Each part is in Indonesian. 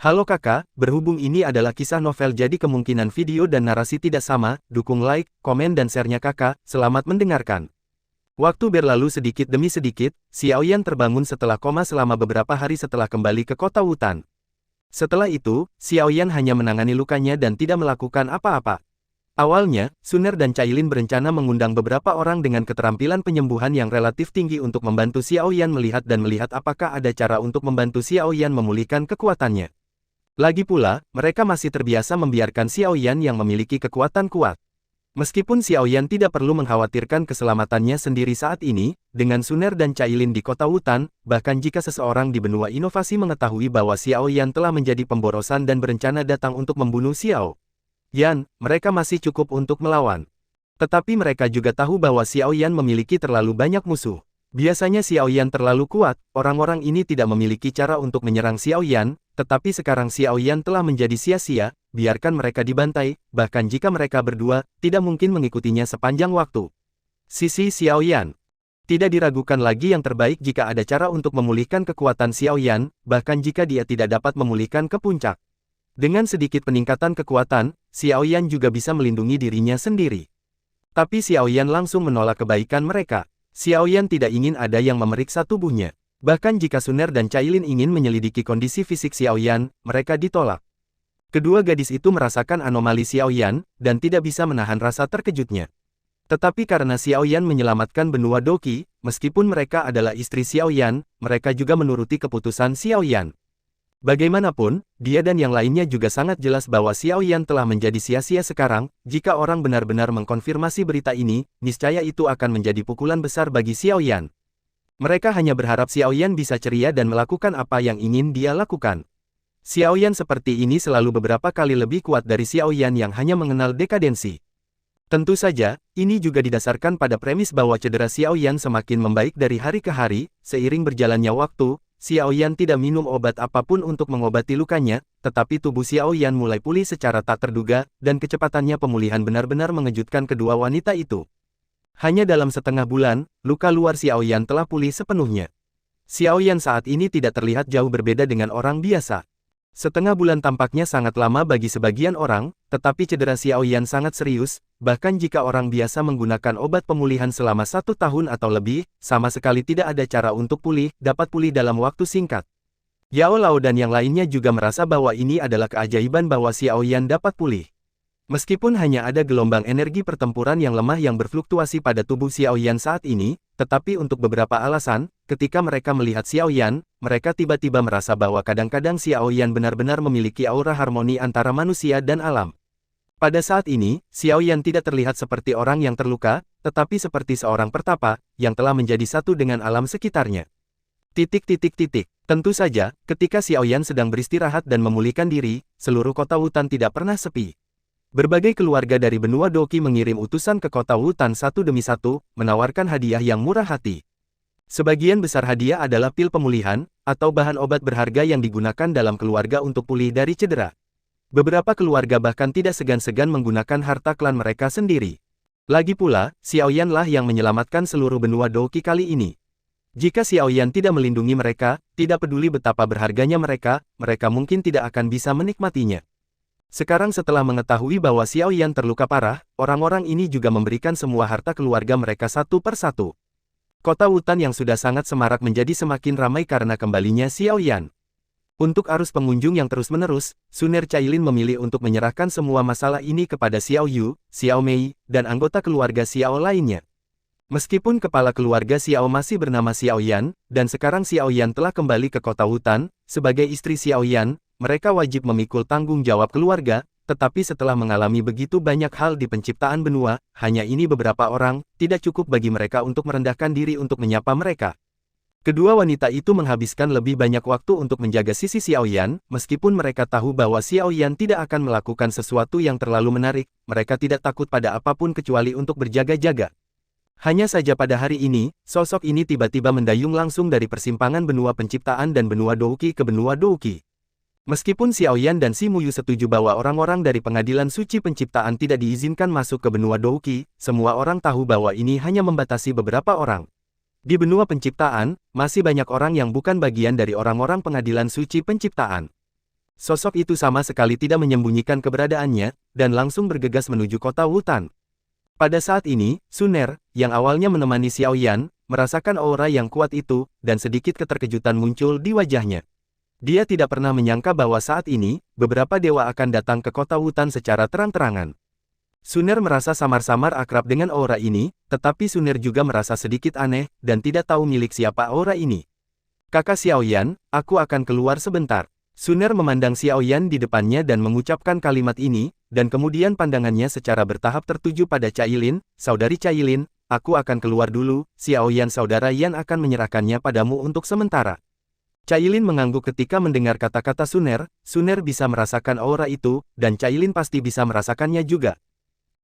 Halo kakak, berhubung ini adalah kisah novel jadi kemungkinan video dan narasi tidak sama, dukung like, komen dan share-nya kakak, selamat mendengarkan. Waktu berlalu sedikit demi sedikit, Xiaoyan terbangun setelah koma selama beberapa hari setelah kembali ke kota Wutan. Setelah itu, Xiaoyan hanya menangani lukanya dan tidak melakukan apa-apa. Awalnya, Suner dan Cailin berencana mengundang beberapa orang dengan keterampilan penyembuhan yang relatif tinggi untuk membantu Xiaoyan melihat apakah ada cara untuk membantu Xiaoyan memulihkan kekuatannya. Lagi pula, mereka masih terbiasa membiarkan Xiaoyan yang memiliki kekuatan kuat. Meskipun Xiaoyan tidak perlu mengkhawatirkan keselamatannya sendiri saat ini, dengan Suner dan Cailin di kota Wutan, bahkan jika seseorang di benua inovasi mengetahui bahwa Xiaoyan telah menjadi pemborosan dan berencana datang untuk membunuh Xiaoyan, mereka masih cukup untuk melawan. Tetapi mereka juga tahu bahwa Xiaoyan memiliki terlalu banyak musuh. Biasanya Xiaoyan terlalu kuat, orang-orang ini tidak memiliki cara untuk menyerang Xiaoyan, tetapi sekarang Xiaoyan telah menjadi sia-sia, biarkan mereka dibantai, bahkan jika mereka berdua, tidak mungkin mengikutinya sepanjang waktu. Sisi Xiaoyan. Tidak diragukan lagi yang terbaik jika ada cara untuk memulihkan kekuatan Xiaoyan, bahkan jika dia tidak dapat memulihkan ke puncak. Dengan sedikit peningkatan kekuatan, Xiaoyan juga bisa melindungi dirinya sendiri. Tapi Xiaoyan langsung menolak kebaikan mereka. Xiaoyan tidak ingin ada yang memeriksa tubuhnya. Bahkan jika Suner dan Cailin ingin menyelidiki kondisi fisik Xiaoyan, mereka ditolak. Kedua gadis itu merasakan anomali Xiaoyan, dan tidak bisa menahan rasa terkejutnya. Tetapi karena Xiaoyan menyelamatkan benua Doqi, meskipun mereka adalah istri Xiaoyan, mereka juga menuruti keputusan Xiaoyan. Bagaimanapun, dia dan yang lainnya juga sangat jelas bahwa Xiaoyan telah menjadi sia-sia sekarang. Jika orang benar-benar mengkonfirmasi berita ini, niscaya itu akan menjadi pukulan besar bagi Xiaoyan. Mereka hanya berharap Xiaoyan bisa ceria dan melakukan apa yang ingin dia lakukan. Xiaoyan seperti ini selalu beberapa kali lebih kuat dari Xiaoyan yang hanya mengenal dekadensi. Tentu saja, ini juga didasarkan pada premis bahwa cedera Xiaoyan semakin membaik dari hari ke hari. Seiring berjalannya waktu, Xiaoyan tidak minum obat apapun untuk mengobati lukanya, tetapi tubuh Xiaoyan mulai pulih secara tak terduga, dan kecepatannya pemulihan benar-benar mengejutkan kedua wanita itu. Hanya dalam setengah bulan, luka luar Xiaoyan telah pulih sepenuhnya. Xiaoyan saat ini tidak terlihat jauh berbeda dengan orang biasa. Setengah bulan tampaknya sangat lama bagi sebagian orang, tetapi cedera Xiaoyan sangat serius, bahkan jika orang biasa menggunakan obat pemulihan selama 1 tahun atau lebih, sama sekali tidak ada cara untuk dapat pulih dalam waktu singkat. Yao Lao dan yang lainnya juga merasa bahwa ini adalah keajaiban bahwa Xiaoyan dapat pulih. Meskipun hanya ada gelombang energi pertempuran yang lemah yang berfluktuasi pada tubuh Xiaoyan saat ini, tetapi untuk beberapa alasan, ketika mereka melihat Xiaoyan, mereka tiba-tiba merasa bahwa kadang-kadang Xiaoyan benar-benar memiliki aura harmoni antara manusia dan alam. Pada saat ini, Xiaoyan tidak terlihat seperti orang yang terluka, tetapi seperti seorang pertapa, yang telah menjadi satu dengan alam sekitarnya. Tentu saja, ketika Xiaoyan sedang beristirahat dan memulihkan diri, seluruh kota Wutan tidak pernah sepi. Berbagai keluarga dari benua Doqi mengirim utusan ke kota Wutan satu demi satu, menawarkan hadiah yang murah hati. Sebagian besar hadiah adalah pil pemulihan, atau bahan obat berharga yang digunakan dalam keluarga untuk pulih dari cedera. Beberapa keluarga bahkan tidak segan-segan menggunakan harta klan mereka sendiri. Lagi pula, Xiaoyan lah yang menyelamatkan seluruh benua Doqi kali ini. Jika Xiaoyan tidak melindungi mereka, tidak peduli betapa berharganya mereka mungkin tidak akan bisa menikmatinya. Sekarang setelah mengetahui bahwa Xiaoyan terluka parah, orang-orang ini juga memberikan semua harta keluarga mereka satu per satu. Kota Wutan yang sudah sangat semarak menjadi semakin ramai karena kembalinya Xiaoyan. Untuk arus pengunjung yang terus-menerus, Suner Cailin memilih untuk menyerahkan semua masalah ini kepada Xiao Yu, Xiao Mei, dan anggota keluarga Xiao lainnya. Meskipun kepala keluarga Xiao masih bernama Xiaoyan, dan sekarang Xiaoyan telah kembali ke kota Wutan, sebagai istri Xiaoyan, mereka wajib memikul tanggung jawab keluarga, tetapi setelah mengalami begitu banyak hal di penciptaan benua, hanya ini beberapa orang, tidak cukup bagi mereka untuk merendahkan diri untuk menyapa mereka. Kedua wanita itu menghabiskan lebih banyak waktu untuk menjaga sisi Xiaoyan, meskipun mereka tahu bahwa Xiaoyan tidak akan melakukan sesuatu yang terlalu menarik, mereka tidak takut pada apapun kecuali untuk berjaga-jaga. Hanya saja pada hari ini, sosok ini tiba-tiba mendayung langsung dari persimpangan benua penciptaan dan benua Doqi ke benua Doqi. Meskipun Xiaoyan dan Si Muyu setuju bahwa orang-orang dari pengadilan suci penciptaan tidak diizinkan masuk ke benua Doqi, semua orang tahu bahwa ini hanya membatasi beberapa orang. Di benua penciptaan, masih banyak orang yang bukan bagian dari orang-orang pengadilan suci penciptaan. sosok itu sama sekali tidak menyembunyikan keberadaannya, dan langsung bergegas menuju kota Wutan. Pada saat ini, Sun Er, yang awalnya menemani Xiao Yan, merasakan aura yang kuat itu, dan sedikit keterkejutan muncul di wajahnya. Dia tidak pernah menyangka bahwa saat ini, beberapa dewa akan datang ke kota Wutan secara terang-terangan. Sun Er merasa samar-samar akrab dengan aura ini, tetapi Sun Er juga merasa sedikit aneh, dan tidak tahu milik siapa aura ini. Kakak Xiao Yan, aku akan keluar sebentar. Sun Er memandang Xiao Yan di depannya dan mengucapkan kalimat ini, dan kemudian pandangannya secara bertahap tertuju pada Cailin, saudari Cailin, aku akan keluar dulu, Xiao Yan saudara Yan akan menyerahkannya padamu untuk sementara. Cailin mengangguk ketika mendengar kata-kata Sun Er bisa merasakan aura itu, dan Cailin pasti bisa merasakannya juga.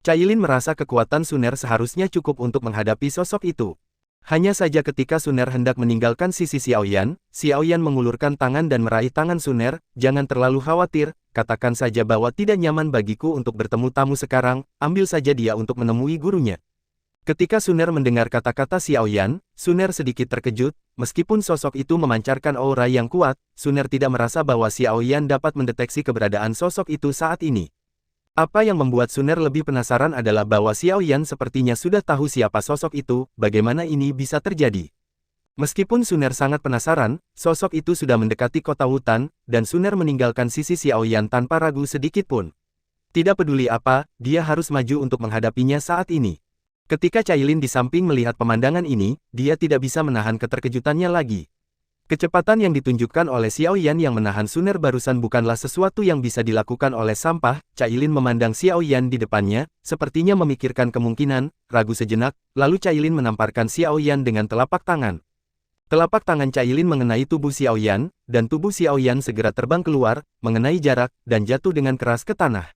Cailin merasa kekuatan Sun Er seharusnya cukup untuk menghadapi sosok itu. Hanya saja ketika Sun Er hendak meninggalkan sisi Xiao Yan mengulurkan tangan dan meraih tangan Sun Er, jangan terlalu khawatir, katakan saja bahwa tidak nyaman bagiku untuk bertemu tamu sekarang, ambil saja dia untuk menemui gurunya. Ketika Sun Er mendengar kata-kata Xiao Yan, Sun Er sedikit terkejut, meskipun sosok itu memancarkan aura yang kuat, Sun Er tidak merasa bahwa Xiao Yan dapat mendeteksi keberadaan sosok itu saat ini. Apa yang membuat Sun Er lebih penasaran adalah bahwa Xiao Yan sepertinya sudah tahu siapa sosok itu, bagaimana ini bisa terjadi. Meskipun Sun Er sangat penasaran, sosok itu sudah mendekati kota Wutan, dan Sun Er meninggalkan sisi Xiao Yan tanpa ragu sedikit pun. Tidak peduli apa, dia harus maju untuk menghadapinya saat ini. Ketika Cailin di samping melihat pemandangan ini, dia tidak bisa menahan keterkejutannya lagi. Kecepatan yang ditunjukkan oleh Xiao Yan yang menahan Sun Er barusan bukanlah sesuatu yang bisa dilakukan oleh sampah. Cailin memandang Xiao Yan di depannya, sepertinya memikirkan kemungkinan, ragu sejenak, lalu Cailin menamparkan Xiao Yan dengan telapak tangan. Telapak tangan Cailin mengenai tubuh Xiao Yan, dan tubuh Xiao Yan segera terbang keluar, mengenai jarak, dan jatuh dengan keras ke tanah.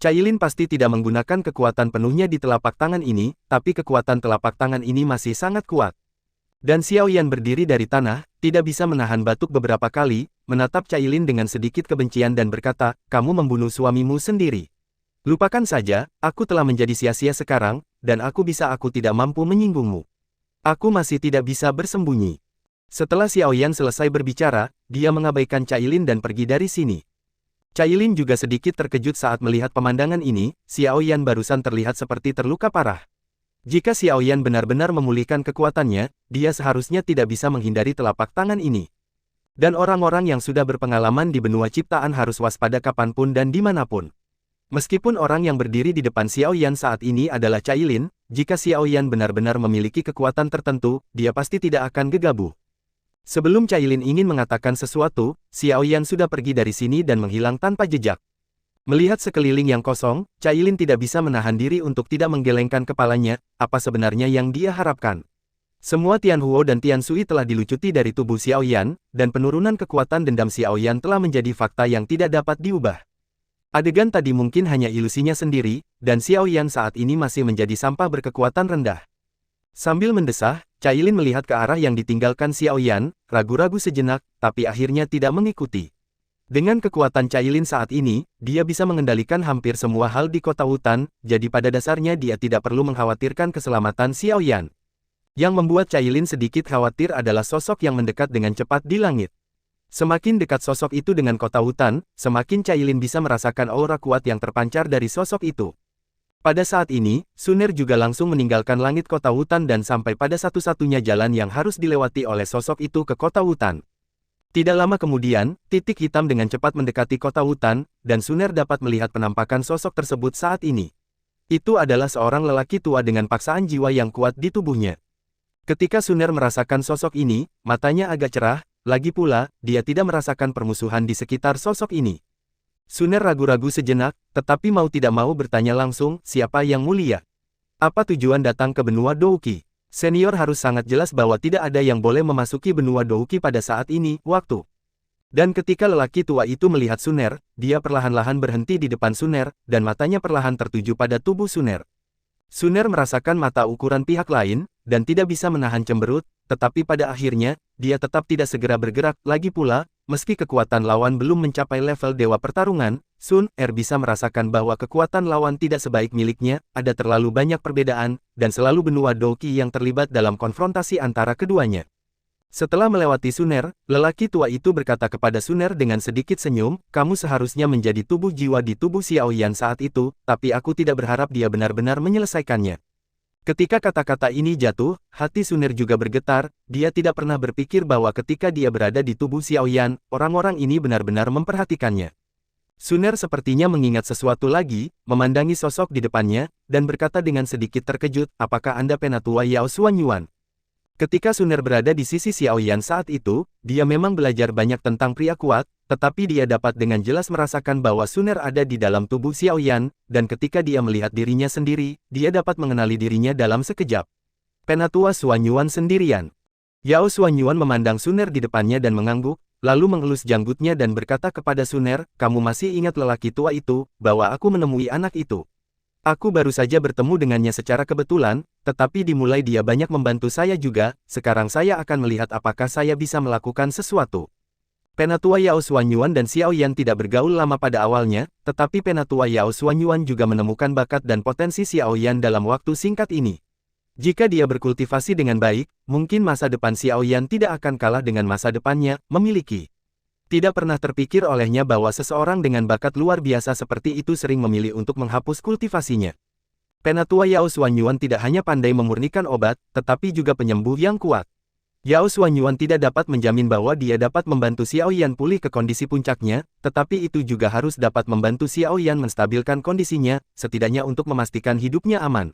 Cailin pasti tidak menggunakan kekuatan penuhnya di telapak tangan ini, tapi kekuatan telapak tangan ini masih sangat kuat. Dan Xiao Yan berdiri dari tanah, tidak bisa menahan batuk beberapa kali, menatap Cailin dengan sedikit kebencian dan berkata, kamu membunuh suamimu sendiri. Lupakan saja, aku telah menjadi sia-sia sekarang, dan aku tidak mampu menyinggungmu. Aku masih tidak bisa bersembunyi. Setelah Xiao Yan selesai berbicara, dia mengabaikan Cailin dan pergi dari sini. Cailin juga sedikit terkejut saat melihat pemandangan ini, Xiao Yan barusan terlihat seperti terluka parah. Jika Xiao Yan benar-benar memulihkan kekuatannya, dia seharusnya tidak bisa menghindari telapak tangan ini. Dan orang-orang yang sudah berpengalaman di benua ciptaan harus waspada kapanpun dan dimanapun. Meskipun orang yang berdiri di depan Xiao Yan saat ini adalah Cailin, jika Xiao Yan benar-benar memiliki kekuatan tertentu, dia pasti tidak akan gegabah. Sebelum Cailin ingin mengatakan sesuatu, Xiao Yan sudah pergi dari sini dan menghilang tanpa jejak. Melihat sekeliling yang kosong, Cailin tidak bisa menahan diri untuk tidak menggelengkan kepalanya, apa sebenarnya yang dia harapkan. Semua Tianhuo dan Tiansui telah dilucuti dari tubuh Xiao Yan, dan penurunan kekuatan dendam Xiao Yan telah menjadi fakta yang tidak dapat diubah. Adegan tadi mungkin hanya ilusinya sendiri, dan Xiao Yan saat ini masih menjadi sampah berkekuatan rendah. Sambil mendesah, Cailin melihat ke arah yang ditinggalkan Xiao Yan, ragu-ragu sejenak, tapi akhirnya tidak mengikuti. Dengan kekuatan Cailin saat ini, dia bisa mengendalikan hampir semua hal di kota Wutan, jadi pada dasarnya dia tidak perlu mengkhawatirkan keselamatan Xiao Yan. Yang membuat Cailin sedikit khawatir adalah sosok yang mendekat dengan cepat di langit. Semakin dekat sosok itu dengan kota Wutan, semakin Cailin bisa merasakan aura kuat yang terpancar dari sosok itu. Pada saat ini, Sun Er juga langsung meninggalkan langit kota Wutan dan sampai pada satu-satunya jalan yang harus dilewati oleh sosok itu ke kota Wutan. Tidak lama kemudian, titik hitam dengan cepat mendekati kota Wutan, dan Sun Er dapat melihat penampakan sosok tersebut saat ini. Itu adalah seorang lelaki tua dengan paksaan jiwa yang kuat di tubuhnya. Ketika Sun Er merasakan sosok ini, matanya agak cerah, lagi pula, dia tidak merasakan permusuhan di sekitar sosok ini. Sun Er ragu-ragu sejenak, tetapi mau tidak mau bertanya langsung, siapa yang mulia? Apa tujuan datang ke benua Douqi? Senior harus sangat jelas bahwa tidak ada yang boleh memasuki benua Douqi pada saat ini, waktu. Dan ketika lelaki tua itu melihat Sun Er, dia perlahan-lahan berhenti di depan Sun Er, dan matanya perlahan tertuju pada tubuh Sun Er. Sun Er merasakan mata ukuran pihak lain, dan tidak bisa menahan cemberut, tetapi pada akhirnya, dia tetap tidak segera bergerak. Lagi pula, meski kekuatan lawan belum mencapai level dewa pertarungan, Sun Er bisa merasakan bahwa kekuatan lawan tidak sebaik miliknya, ada terlalu banyak perbedaan, dan selalu benua Douqi yang terlibat dalam konfrontasi antara keduanya. Setelah melewati Suner, lelaki tua itu berkata kepada Suner dengan sedikit senyum, kamu seharusnya menjadi tubuh jiwa di tubuh Xiaoyan saat itu, tapi aku tidak berharap dia benar-benar menyelesaikannya. Ketika kata-kata ini jatuh, hati Suner juga bergetar, dia tidak pernah berpikir bahwa ketika dia berada di tubuh Xiaoyan, orang-orang ini benar-benar memperhatikannya. Suner sepertinya mengingat sesuatu lagi, memandangi sosok di depannya, dan berkata dengan sedikit terkejut, apakah Anda Penatua Yao Xuanyuan? Ketika Suner berada di sisi Xiaoyan saat itu, dia memang belajar banyak tentang pria kuat, tetapi dia dapat dengan jelas merasakan bahwa Suner ada di dalam tubuh Xiaoyan, dan ketika dia melihat dirinya sendiri, dia dapat mengenali dirinya dalam sekejap. Penatua Xuanyuan sendirian. Yao Xuanyuan memandang Suner di depannya dan mengangguk, lalu mengelus janggutnya dan berkata kepada Suner, kamu masih ingat lelaki tua itu, bahwa aku menemui anak itu. Aku baru saja bertemu dengannya secara kebetulan, tetapi dimulai dia banyak membantu saya juga, sekarang saya akan melihat apakah saya bisa melakukan sesuatu. Penatua Yao Xuanyuan dan Xiaoyan tidak bergaul lama pada awalnya, tetapi Penatua Yao Xuanyuan juga menemukan bakat dan potensi Xiaoyan dalam waktu singkat ini. Jika dia berkultivasi dengan baik, mungkin masa depan Xiaoyan tidak akan kalah dengan masa depannya, memiliki. Tidak pernah terpikir olehnya bahwa seseorang dengan bakat luar biasa seperti itu sering memilih untuk menghapus kultivasinya. Penatua Yao Xuanyuan tidak hanya pandai memurnikan obat, tetapi juga penyembuh yang kuat. Yao Xuanyuan tidak dapat menjamin bahwa dia dapat membantu Xiaoyan pulih ke kondisi puncaknya, tetapi itu juga harus dapat membantu Xiaoyan menstabilkan kondisinya, setidaknya untuk memastikan hidupnya aman.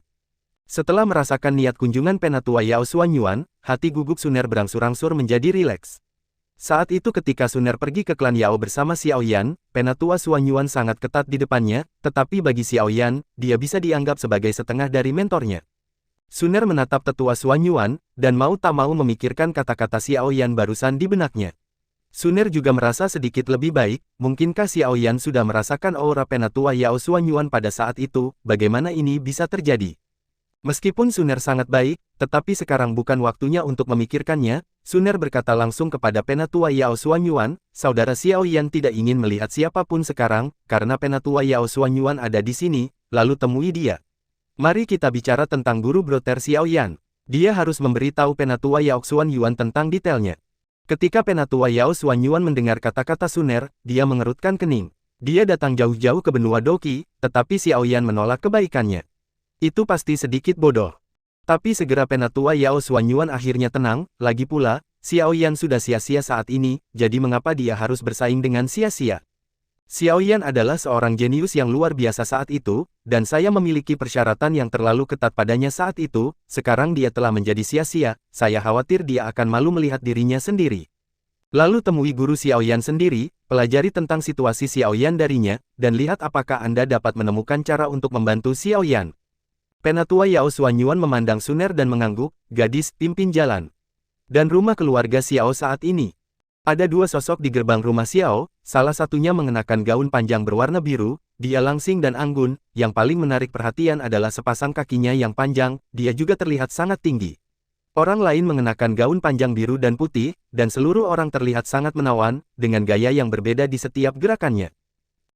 Setelah merasakan niat kunjungan Penatua Yao Xuanyuan, hati gugup Suner berangsur-angsur menjadi rileks. Saat itu ketika Suner pergi ke klan Yao bersama Xiaoyan, Penatua Xuanyuan sangat ketat di depannya, tetapi bagi Xiaoyan, dia bisa dianggap sebagai setengah dari mentornya. Suner menatap tetua Xuanyuan, dan mau tak mau memikirkan kata-kata Xiaoyan barusan di benaknya. Suner juga merasa sedikit lebih baik, mungkinkah Xiaoyan sudah merasakan aura Penatua Yao Xuanyuan pada saat itu, bagaimana ini bisa terjadi? Meskipun Suner sangat baik, tetapi sekarang bukan waktunya untuk memikirkannya, Suner berkata langsung kepada Penatua Yao Xuanyuan, saudara Xiaoyan tidak ingin melihat siapapun sekarang, karena Penatua Yao Xuanyuan ada di sini, lalu temui dia. Mari kita bicara tentang guru broter Xiaoyan. Dia harus memberitahu Penatua Yao Xuanyuan tentang detailnya. Ketika Penatua Yao Xuanyuan mendengar kata-kata Suner, dia mengerutkan kening. Dia datang jauh-jauh ke benua Doqi, tetapi Xiaoyan menolak kebaikannya. Itu pasti sedikit bodoh. Tapi segera Penatua Yao Xuanyuan akhirnya tenang, lagi pula, Xiaoyan sudah sia-sia saat ini, jadi mengapa dia harus bersaing dengan sia-sia? Xiaoyan adalah seorang jenius yang luar biasa saat itu, dan saya memiliki persyaratan yang terlalu ketat padanya saat itu, sekarang dia telah menjadi sia-sia, saya khawatir dia akan malu melihat dirinya sendiri. Lalu temui guru Xiaoyan sendiri, pelajari tentang situasi Xiaoyan darinya, dan lihat apakah Anda dapat menemukan cara untuk membantu Xiaoyan. Penatua Yao Xuanyuan memandang Suner dan mengangguk, gadis, pimpin jalan. Dan rumah keluarga Xiao saat ini. Ada dua sosok di gerbang rumah Xiao, salah satunya mengenakan gaun panjang berwarna biru, dia langsing dan anggun, yang paling menarik perhatian adalah sepasang kakinya yang panjang, dia juga terlihat sangat tinggi. Orang lain mengenakan gaun panjang biru dan putih, dan seluruh orang terlihat sangat menawan, dengan gaya yang berbeda di setiap gerakannya.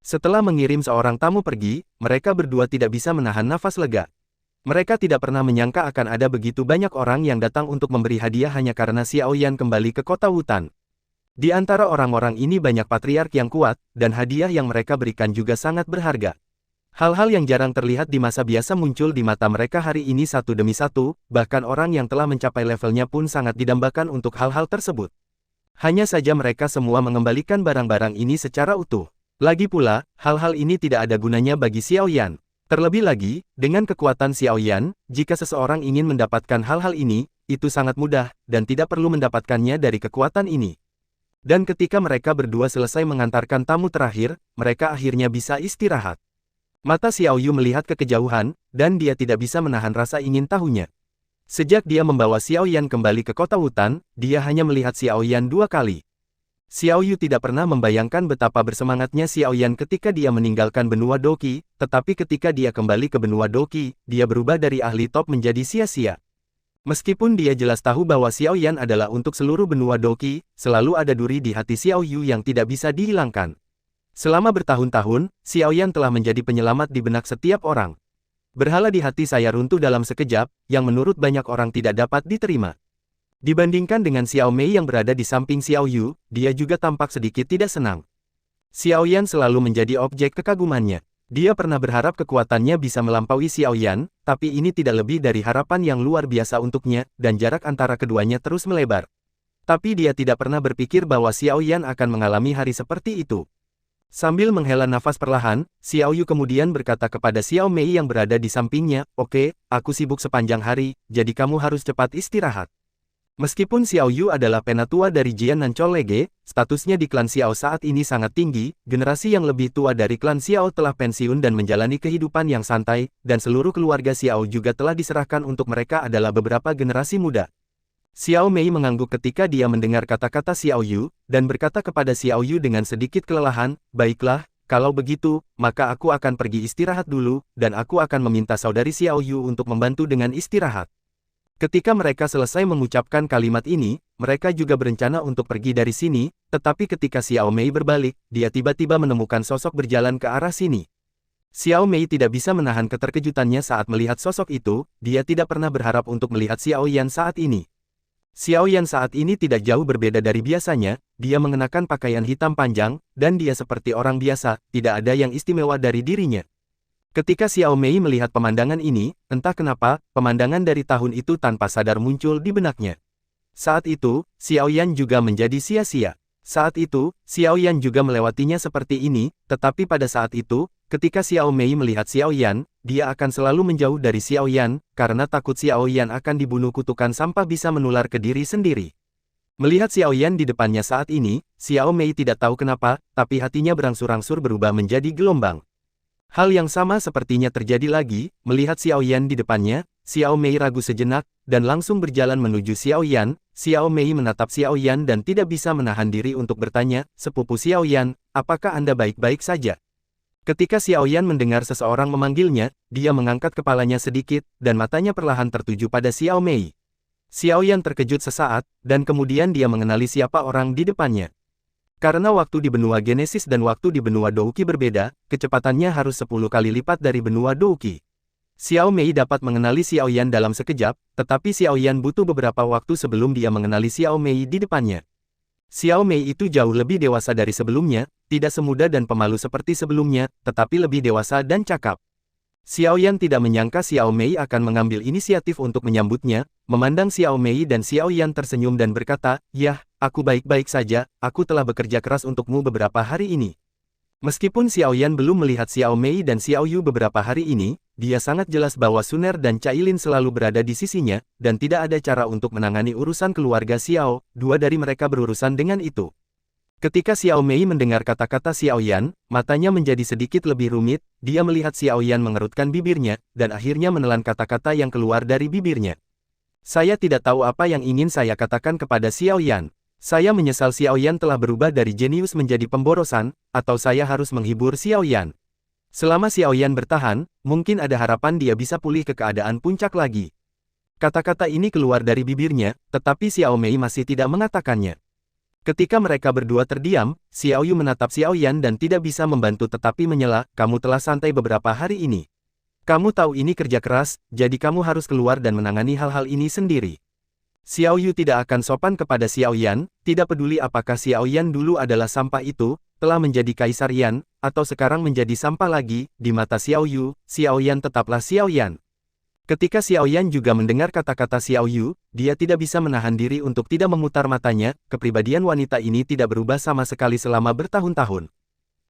Setelah mengirim seorang tamu pergi, mereka berdua tidak bisa menahan nafas lega. Mereka tidak pernah menyangka akan ada begitu banyak orang yang datang untuk memberi hadiah hanya karena Xiaoyan kembali ke kota hutan. Di antara orang-orang ini banyak patriark yang kuat, dan hadiah yang mereka berikan juga sangat berharga. Hal-hal yang jarang terlihat di masa biasa muncul di mata mereka hari ini satu demi satu, bahkan orang yang telah mencapai levelnya pun sangat didambakan untuk hal-hal tersebut. Hanya saja mereka semua mengembalikan barang-barang ini secara utuh. Lagi pula, hal-hal ini tidak ada gunanya bagi Xiaoyan. Terlebih lagi, dengan kekuatan Xiaoyan, jika seseorang ingin mendapatkan hal-hal ini, itu sangat mudah, dan tidak perlu mendapatkannya dari kekuatan ini. Dan ketika mereka berdua selesai mengantarkan tamu terakhir, mereka akhirnya bisa istirahat. Mata Xiaoyu melihat ke kejauhan, dan dia tidak bisa menahan rasa ingin tahunya. Sejak dia membawa Xiaoyan kembali ke kota hutan, dia hanya melihat Xiaoyan 2 kali. Xiaoyu tidak pernah membayangkan betapa bersemangatnya Xiaoyan ketika dia meninggalkan benua Doqi, tetapi ketika dia kembali ke benua Doqi, dia berubah dari ahli top menjadi sia-sia. Meskipun dia jelas tahu bahwa Xiaoyan adalah untuk seluruh benua Doqi, selalu ada duri di hati Xiaoyu yang tidak bisa dihilangkan. Selama bertahun-tahun, Xiaoyan telah menjadi penyelamat di benak setiap orang. Berhala di hati saya runtuh dalam sekejap, yang menurut banyak orang tidak dapat diterima. Dibandingkan dengan Xiao Mei yang berada di samping Xiao Yu, dia juga tampak sedikit tidak senang. Xiao Yan selalu menjadi objek kekagumannya. Dia pernah berharap kekuatannya bisa melampaui Xiao Yan, tapi ini tidak lebih dari harapan yang luar biasa untuknya, dan jarak antara keduanya terus melebar. Tapi dia tidak pernah berpikir bahwa Xiao Yan akan mengalami hari seperti itu. Sambil menghela nafas perlahan, Xiao Yu kemudian berkata kepada Xiao Mei yang berada di sampingnya, "Oke, aku sibuk sepanjang hari, jadi kamu harus cepat istirahat." Meskipun Xiao Yu adalah penatua dari Jian Nancol Lege, statusnya di klan Xiao saat ini sangat tinggi, generasi yang lebih tua dari klan Xiao telah pensiun dan menjalani kehidupan yang santai, dan seluruh keluarga Xiao juga telah diserahkan untuk mereka adalah beberapa generasi muda. Xiao Mei mengangguk ketika dia mendengar kata-kata Xiao Yu, dan berkata kepada Xiao Yu dengan sedikit kelelahan, "Baiklah, kalau begitu, maka aku akan pergi istirahat dulu, dan aku akan meminta saudari Xiao Yu untuk membantu dengan istirahat." Ketika mereka selesai mengucapkan kalimat ini, mereka juga berencana untuk pergi dari sini, tetapi ketika Xiao Mei berbalik, dia tiba-tiba menemukan sosok berjalan ke arah sini. Xiao Mei tidak bisa menahan keterkejutannya saat melihat sosok itu, dia tidak pernah berharap untuk melihat Xiao Yan saat ini. Xiao Yan saat ini tidak jauh berbeda dari biasanya, dia mengenakan pakaian hitam panjang, dan dia seperti orang biasa, tidak ada yang istimewa dari dirinya. Ketika Xiao Mei melihat pemandangan ini, entah kenapa, pemandangan dari tahun itu tanpa sadar muncul di benaknya. Saat itu, Xiao Yan juga menjadi sia-sia. Saat itu, Xiao Yan juga melewatinya seperti ini, tetapi pada saat itu, ketika Xiao Mei melihat Xiao Yan, dia akan selalu menjauh dari Xiao Yan, karena takut Xiao Yan akan dibunuh kutukan sampah bisa menular ke diri sendiri. Melihat Xiao Yan di depannya saat ini, Xiao Mei tidak tahu kenapa, tapi hatinya berangsur-angsur berubah menjadi gelombang. Hal yang sama sepertinya terjadi lagi, melihat Xiao Yan di depannya, Xiao Mei ragu sejenak, dan langsung berjalan menuju Xiao Yan. Xiao Mei menatap Xiao Yan dan tidak bisa menahan diri untuk bertanya, "Sepupu Xiao Yan, apakah Anda baik-baik saja?" Ketika Xiao Yan mendengar seseorang memanggilnya, dia mengangkat kepalanya sedikit, dan matanya perlahan tertuju pada Xiao Mei. Xiao Yan terkejut sesaat, dan kemudian dia mengenali siapa orang di depannya. Karena waktu di benua Genesis dan waktu di benua Douki berbeda, kecepatannya harus 10 kali lipat dari benua Douki. Xiao Mei dapat mengenali Xiao Yan dalam sekejap, tetapi Xiao Yan butuh beberapa waktu sebelum dia mengenali Xiao Mei di depannya. Xiao Mei itu jauh lebih dewasa dari sebelumnya, tidak semuda dan pemalu seperti sebelumnya, tetapi lebih dewasa dan cakap. Xiao Yan tidak menyangka Xiao Mei akan mengambil inisiatif untuk menyambutnya, memandang Xiao Mei dan Xiao Yan tersenyum dan berkata, "Yah, aku baik-baik saja, aku telah bekerja keras untukmu beberapa hari ini." Meskipun Xiao Yan belum melihat Xiao Mei dan Xiao Yu beberapa hari ini, dia sangat jelas bahwa Suner dan Cailin selalu berada di sisinya, dan tidak ada cara untuk menangani urusan keluarga Xiao, dua dari mereka berurusan dengan itu. Ketika Xiao Mei mendengar kata-kata Xiao Yan, matanya menjadi sedikit lebih rumit, dia melihat Xiao Yan mengerutkan bibirnya, dan akhirnya menelan kata-kata yang keluar dari bibirnya. "Saya tidak tahu apa yang ingin saya katakan kepada Xiao Yan. Saya menyesal Xiao Yan telah berubah dari jenius menjadi pemborosan, atau saya harus menghibur Xiao Yan. Selama Xiao Yan bertahan, mungkin ada harapan dia bisa pulih ke keadaan puncak lagi." Kata-kata ini keluar dari bibirnya, tetapi Xiao Mei masih tidak mengatakannya. Ketika mereka berdua terdiam, Xiao Yu menatap Xiao Yan dan tidak bisa membantu tetapi menyela, "Kamu telah santai beberapa hari ini. Kamu tahu ini kerja keras, jadi kamu harus keluar dan menangani hal-hal ini sendiri." Xiao Yu tidak akan sopan kepada Xiao Yan, tidak peduli apakah Xiao Yan dulu adalah sampah itu, telah menjadi Kaisar Yan, atau sekarang menjadi sampah lagi, di mata Xiao Yu, Xiao Yan tetaplah Xiao Yan. Ketika Xiao Yan juga mendengar kata-kata Xiao Yu, dia tidak bisa menahan diri untuk tidak memutar matanya, kepribadian wanita ini tidak berubah sama sekali selama bertahun-tahun.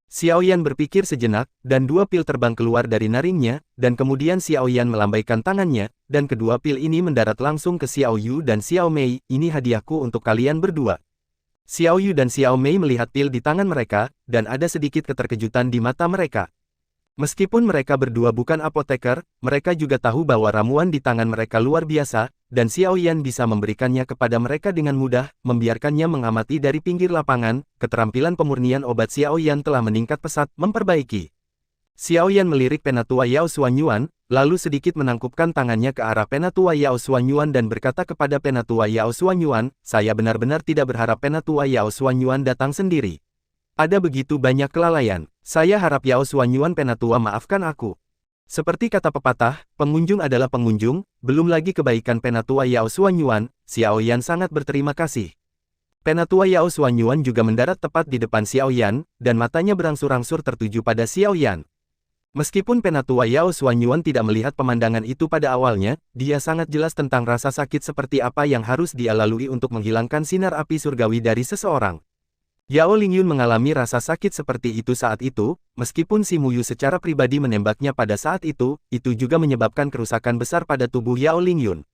Xiao Yan berpikir sejenak, dan dua pil terbang keluar dari naringnya, dan kemudian Xiao Yan melambaikan tangannya, dan kedua pil ini mendarat langsung ke Xiao Yu dan Xiao Mei, "Ini hadiahku untuk kalian berdua." Xiao Yu dan Xiao Mei melihat pil di tangan mereka, dan ada sedikit keterkejutan di mata mereka. Meskipun mereka berdua bukan apoteker, mereka juga tahu bahwa ramuan di tangan mereka luar biasa, dan Xiao Yan bisa memberikannya kepada mereka dengan mudah, membiarkannya mengamati dari pinggir lapangan. Keterampilan pemurnian obat Xiao Yan telah meningkat pesat, memperbaiki. Xiao Yan melirik Penatua Yao Xuanyuan, lalu sedikit menangkupkan tangannya ke arah Penatua Yao Xuanyuan dan berkata kepada Penatua Yao Xuanyuan, "Saya benar-benar tidak berharap Penatua Yao Xuanyuan datang sendiri. Ada begitu banyak kelalaian. Saya harap Yao Xuanyuan Penatua maafkan aku." Seperti kata pepatah, pengunjung adalah pengunjung, belum lagi kebaikan Penatua Yao Xuanyuan, Xiao Yan sangat berterima kasih. Penatua Yao Xuanyuan juga mendarat tepat di depan Xiao Yan, dan matanya berangsur-angsur tertuju pada Xiao Yan. Meskipun Penatua Yao Xuanyuan tidak melihat pemandangan itu pada awalnya, dia sangat jelas tentang rasa sakit seperti apa yang harus dia lalui untuk menghilangkan sinar api surgawi dari seseorang. Yao Lingyun mengalami rasa sakit seperti itu saat itu, meskipun si Muyu secara pribadi menembaknya pada saat itu juga menyebabkan kerusakan besar pada tubuh Yao Lingyun.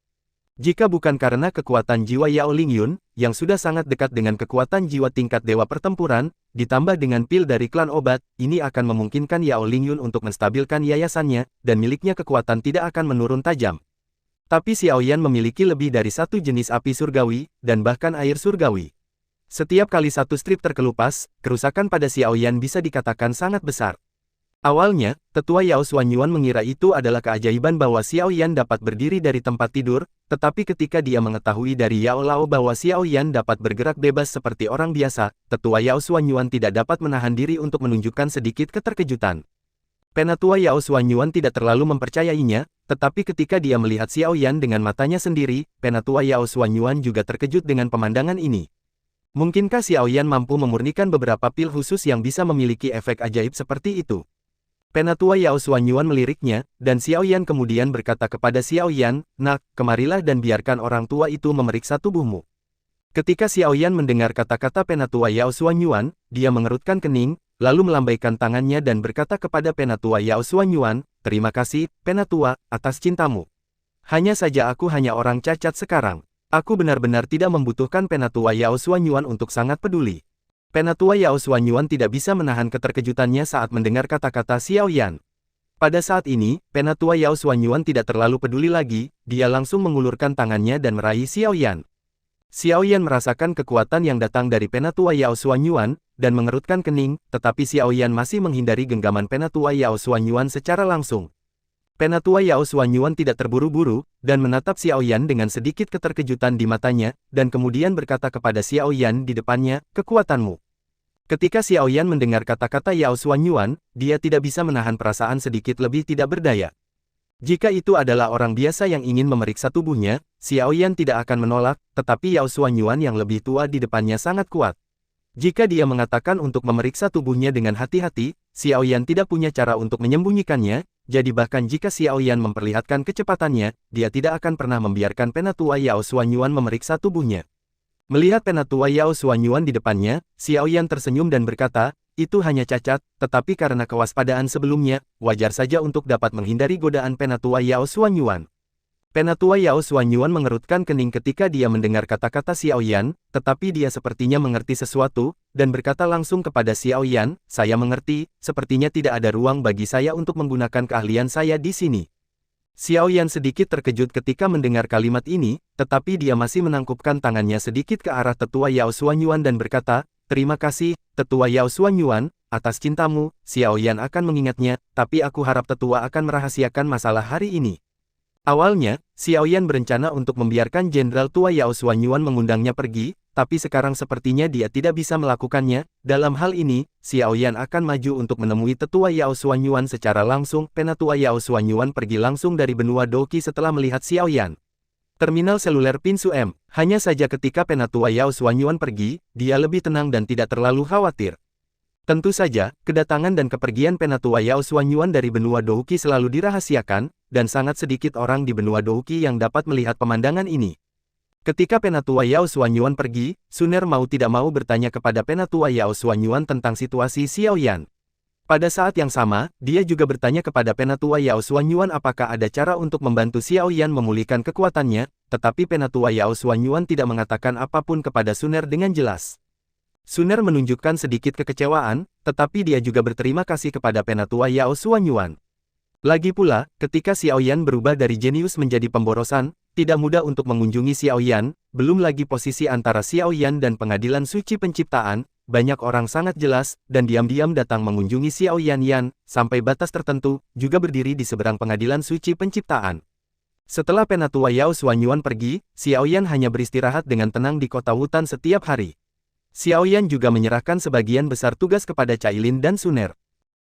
Jika bukan karena kekuatan jiwa Yao Lingyun, yang sudah sangat dekat dengan kekuatan jiwa tingkat dewa pertempuran, ditambah dengan pil dari klan obat, ini akan memungkinkan Yao Lingyun untuk menstabilkan yayasannya, dan miliknya kekuatan tidak akan menurun tajam. Tapi Xiao Yan memiliki lebih dari satu jenis api surgawi, dan bahkan air surgawi. Setiap kali satu strip terkelupas, kerusakan pada Xiao Yan bisa dikatakan sangat besar. Awalnya, tetua Yao Xuanyuan mengira itu adalah keajaiban bahwa Xiao Yan dapat berdiri dari tempat tidur, tetapi ketika dia mengetahui dari Yao Lao bahwa Xiao Yan dapat bergerak bebas seperti orang biasa, tetua Yao Xuanyuan tidak dapat menahan diri untuk menunjukkan sedikit keterkejutan. Penatua Yao Xuanyuan tidak terlalu mempercayainya, tetapi ketika dia melihat Xiao Yan dengan matanya sendiri, Penatua Yao Xuanyuan juga terkejut dengan pemandangan ini. Mungkinkah Xiao Yan mampu memurnikan beberapa pil khusus yang bisa memiliki efek ajaib seperti itu? Penatua Yao Xuanyuan meliriknya, dan Xiao Yan kemudian berkata kepada Xiao Yan, "Nak, kemarilah dan biarkan orang tua itu memeriksa tubuhmu." Ketika Xiao Yan mendengar kata-kata Penatua Yao Xuanyuan, dia mengerutkan kening, lalu melambaikan tangannya dan berkata kepada Penatua Yao Xuanyuan, "Terima kasih, Penatua, atas cintamu. Hanya saja aku hanya orang cacat sekarang. Aku benar-benar tidak membutuhkan Penatua Yao Xuanyuan untuk sangat peduli." Penatua Yao Xuanyuan tidak bisa menahan keterkejutannya saat mendengar kata-kata Xiao Yan. Pada saat ini, Penatua Yao Xuanyuan tidak terlalu peduli lagi, dia langsung mengulurkan tangannya dan meraih Xiao Yan. Xiao Yan merasakan kekuatan yang datang dari Penatua Yao Xuanyuan, dan mengerutkan kening, tetapi Xiao Yan masih menghindari genggaman Penatua Yao Xuanyuan secara langsung. Penatua Yao Xuanyuan tidak terburu-buru, dan menatap Xiao Yan dengan sedikit keterkejutan di matanya, dan kemudian berkata kepada Xiao Yan di depannya, "Kekuatanmu." Ketika Xiao Yan mendengar kata-kata Yao Xuanyuan, dia tidak bisa menahan perasaan sedikit lebih tidak berdaya. Jika itu adalah orang biasa yang ingin memeriksa tubuhnya, Xiao Yan tidak akan menolak, tetapi Yao Xuanyuan yang lebih tua di depannya sangat kuat. Jika dia mengatakan untuk memeriksa tubuhnya dengan hati-hati, Xiao Yan tidak punya cara untuk menyembunyikannya, jadi bahkan jika Xiao Yan memperlihatkan kecepatannya, dia tidak akan pernah membiarkan Penatua Yao Xuanyuan memeriksa tubuhnya. Melihat Penatua Yao Xuanyuan di depannya, Xiao Yan tersenyum dan berkata, "Itu hanya cacat, tetapi karena kewaspadaan sebelumnya, wajar saja untuk dapat menghindari godaan Penatua Yao Xuanyuan." Penatua Yao Xuanyuan mengerutkan kening ketika dia mendengar kata-kata Xiao Yan, tetapi dia sepertinya mengerti sesuatu, dan berkata langsung kepada Xiao Yan, "Saya mengerti, sepertinya tidak ada ruang bagi saya untuk menggunakan keahlian saya di sini." Xiao Yan sedikit terkejut ketika mendengar kalimat ini, tetapi dia masih menangkupkan tangannya sedikit ke arah tetua Yao Xuanyuan dan berkata, "Terima kasih, tetua Yao Xuanyuan, atas cintamu, Xiao Yan akan mengingatnya, tapi aku harap tetua akan merahasiakan masalah hari ini." Awalnya, Xiao Yan berencana untuk membiarkan Jenderal Tua Yao Xuanyuan mengundangnya pergi, tapi sekarang sepertinya dia tidak bisa melakukannya. Dalam hal ini, Xiao Yan akan maju untuk menemui tetua Yao Xuanyuan secara langsung. Penatua Yao Xuanyuan pergi langsung dari benua Doqi setelah melihat Xiao Yan. Terminal seluler Pinsu M. Hanya saja ketika Penatua Yao Xuanyuan pergi, dia lebih tenang dan tidak terlalu khawatir. Tentu saja, kedatangan dan kepergian Penatua Yao Xuanyuan dari benua Doqi selalu dirahasiakan, dan sangat sedikit orang di benua Doqi yang dapat melihat pemandangan ini. Ketika Penatua Yao Xuanyuan pergi, Suner mau tidak mau bertanya kepada Penatua Yao Xuanyuan tentang situasi Xiao Yan. Pada saat yang sama, dia juga bertanya kepada Penatua Yao Xuanyuan apakah ada cara untuk membantu Xiao Yan memulihkan kekuatannya, tetapi Penatua Yao Xuanyuan tidak mengatakan apapun kepada Suner dengan jelas. Suner menunjukkan sedikit kekecewaan, tetapi dia juga berterima kasih kepada Penatua Yao Xuanyuan. Lagi pula, ketika Xiao Yan berubah dari jenius menjadi pemborosan, tidak mudah untuk mengunjungi Xiao Yan, belum lagi posisi antara Xiao Yan dan pengadilan suci penciptaan, banyak orang sangat jelas, dan diam-diam datang mengunjungi Xiao Yan, sampai batas tertentu, juga berdiri di seberang pengadilan suci penciptaan. Setelah Penatua Yao Xuanyuan pergi, Xiao Yan hanya beristirahat dengan tenang di kota Wutan setiap hari. Xiao Yan juga menyerahkan sebagian besar tugas kepada Cailin dan Suner.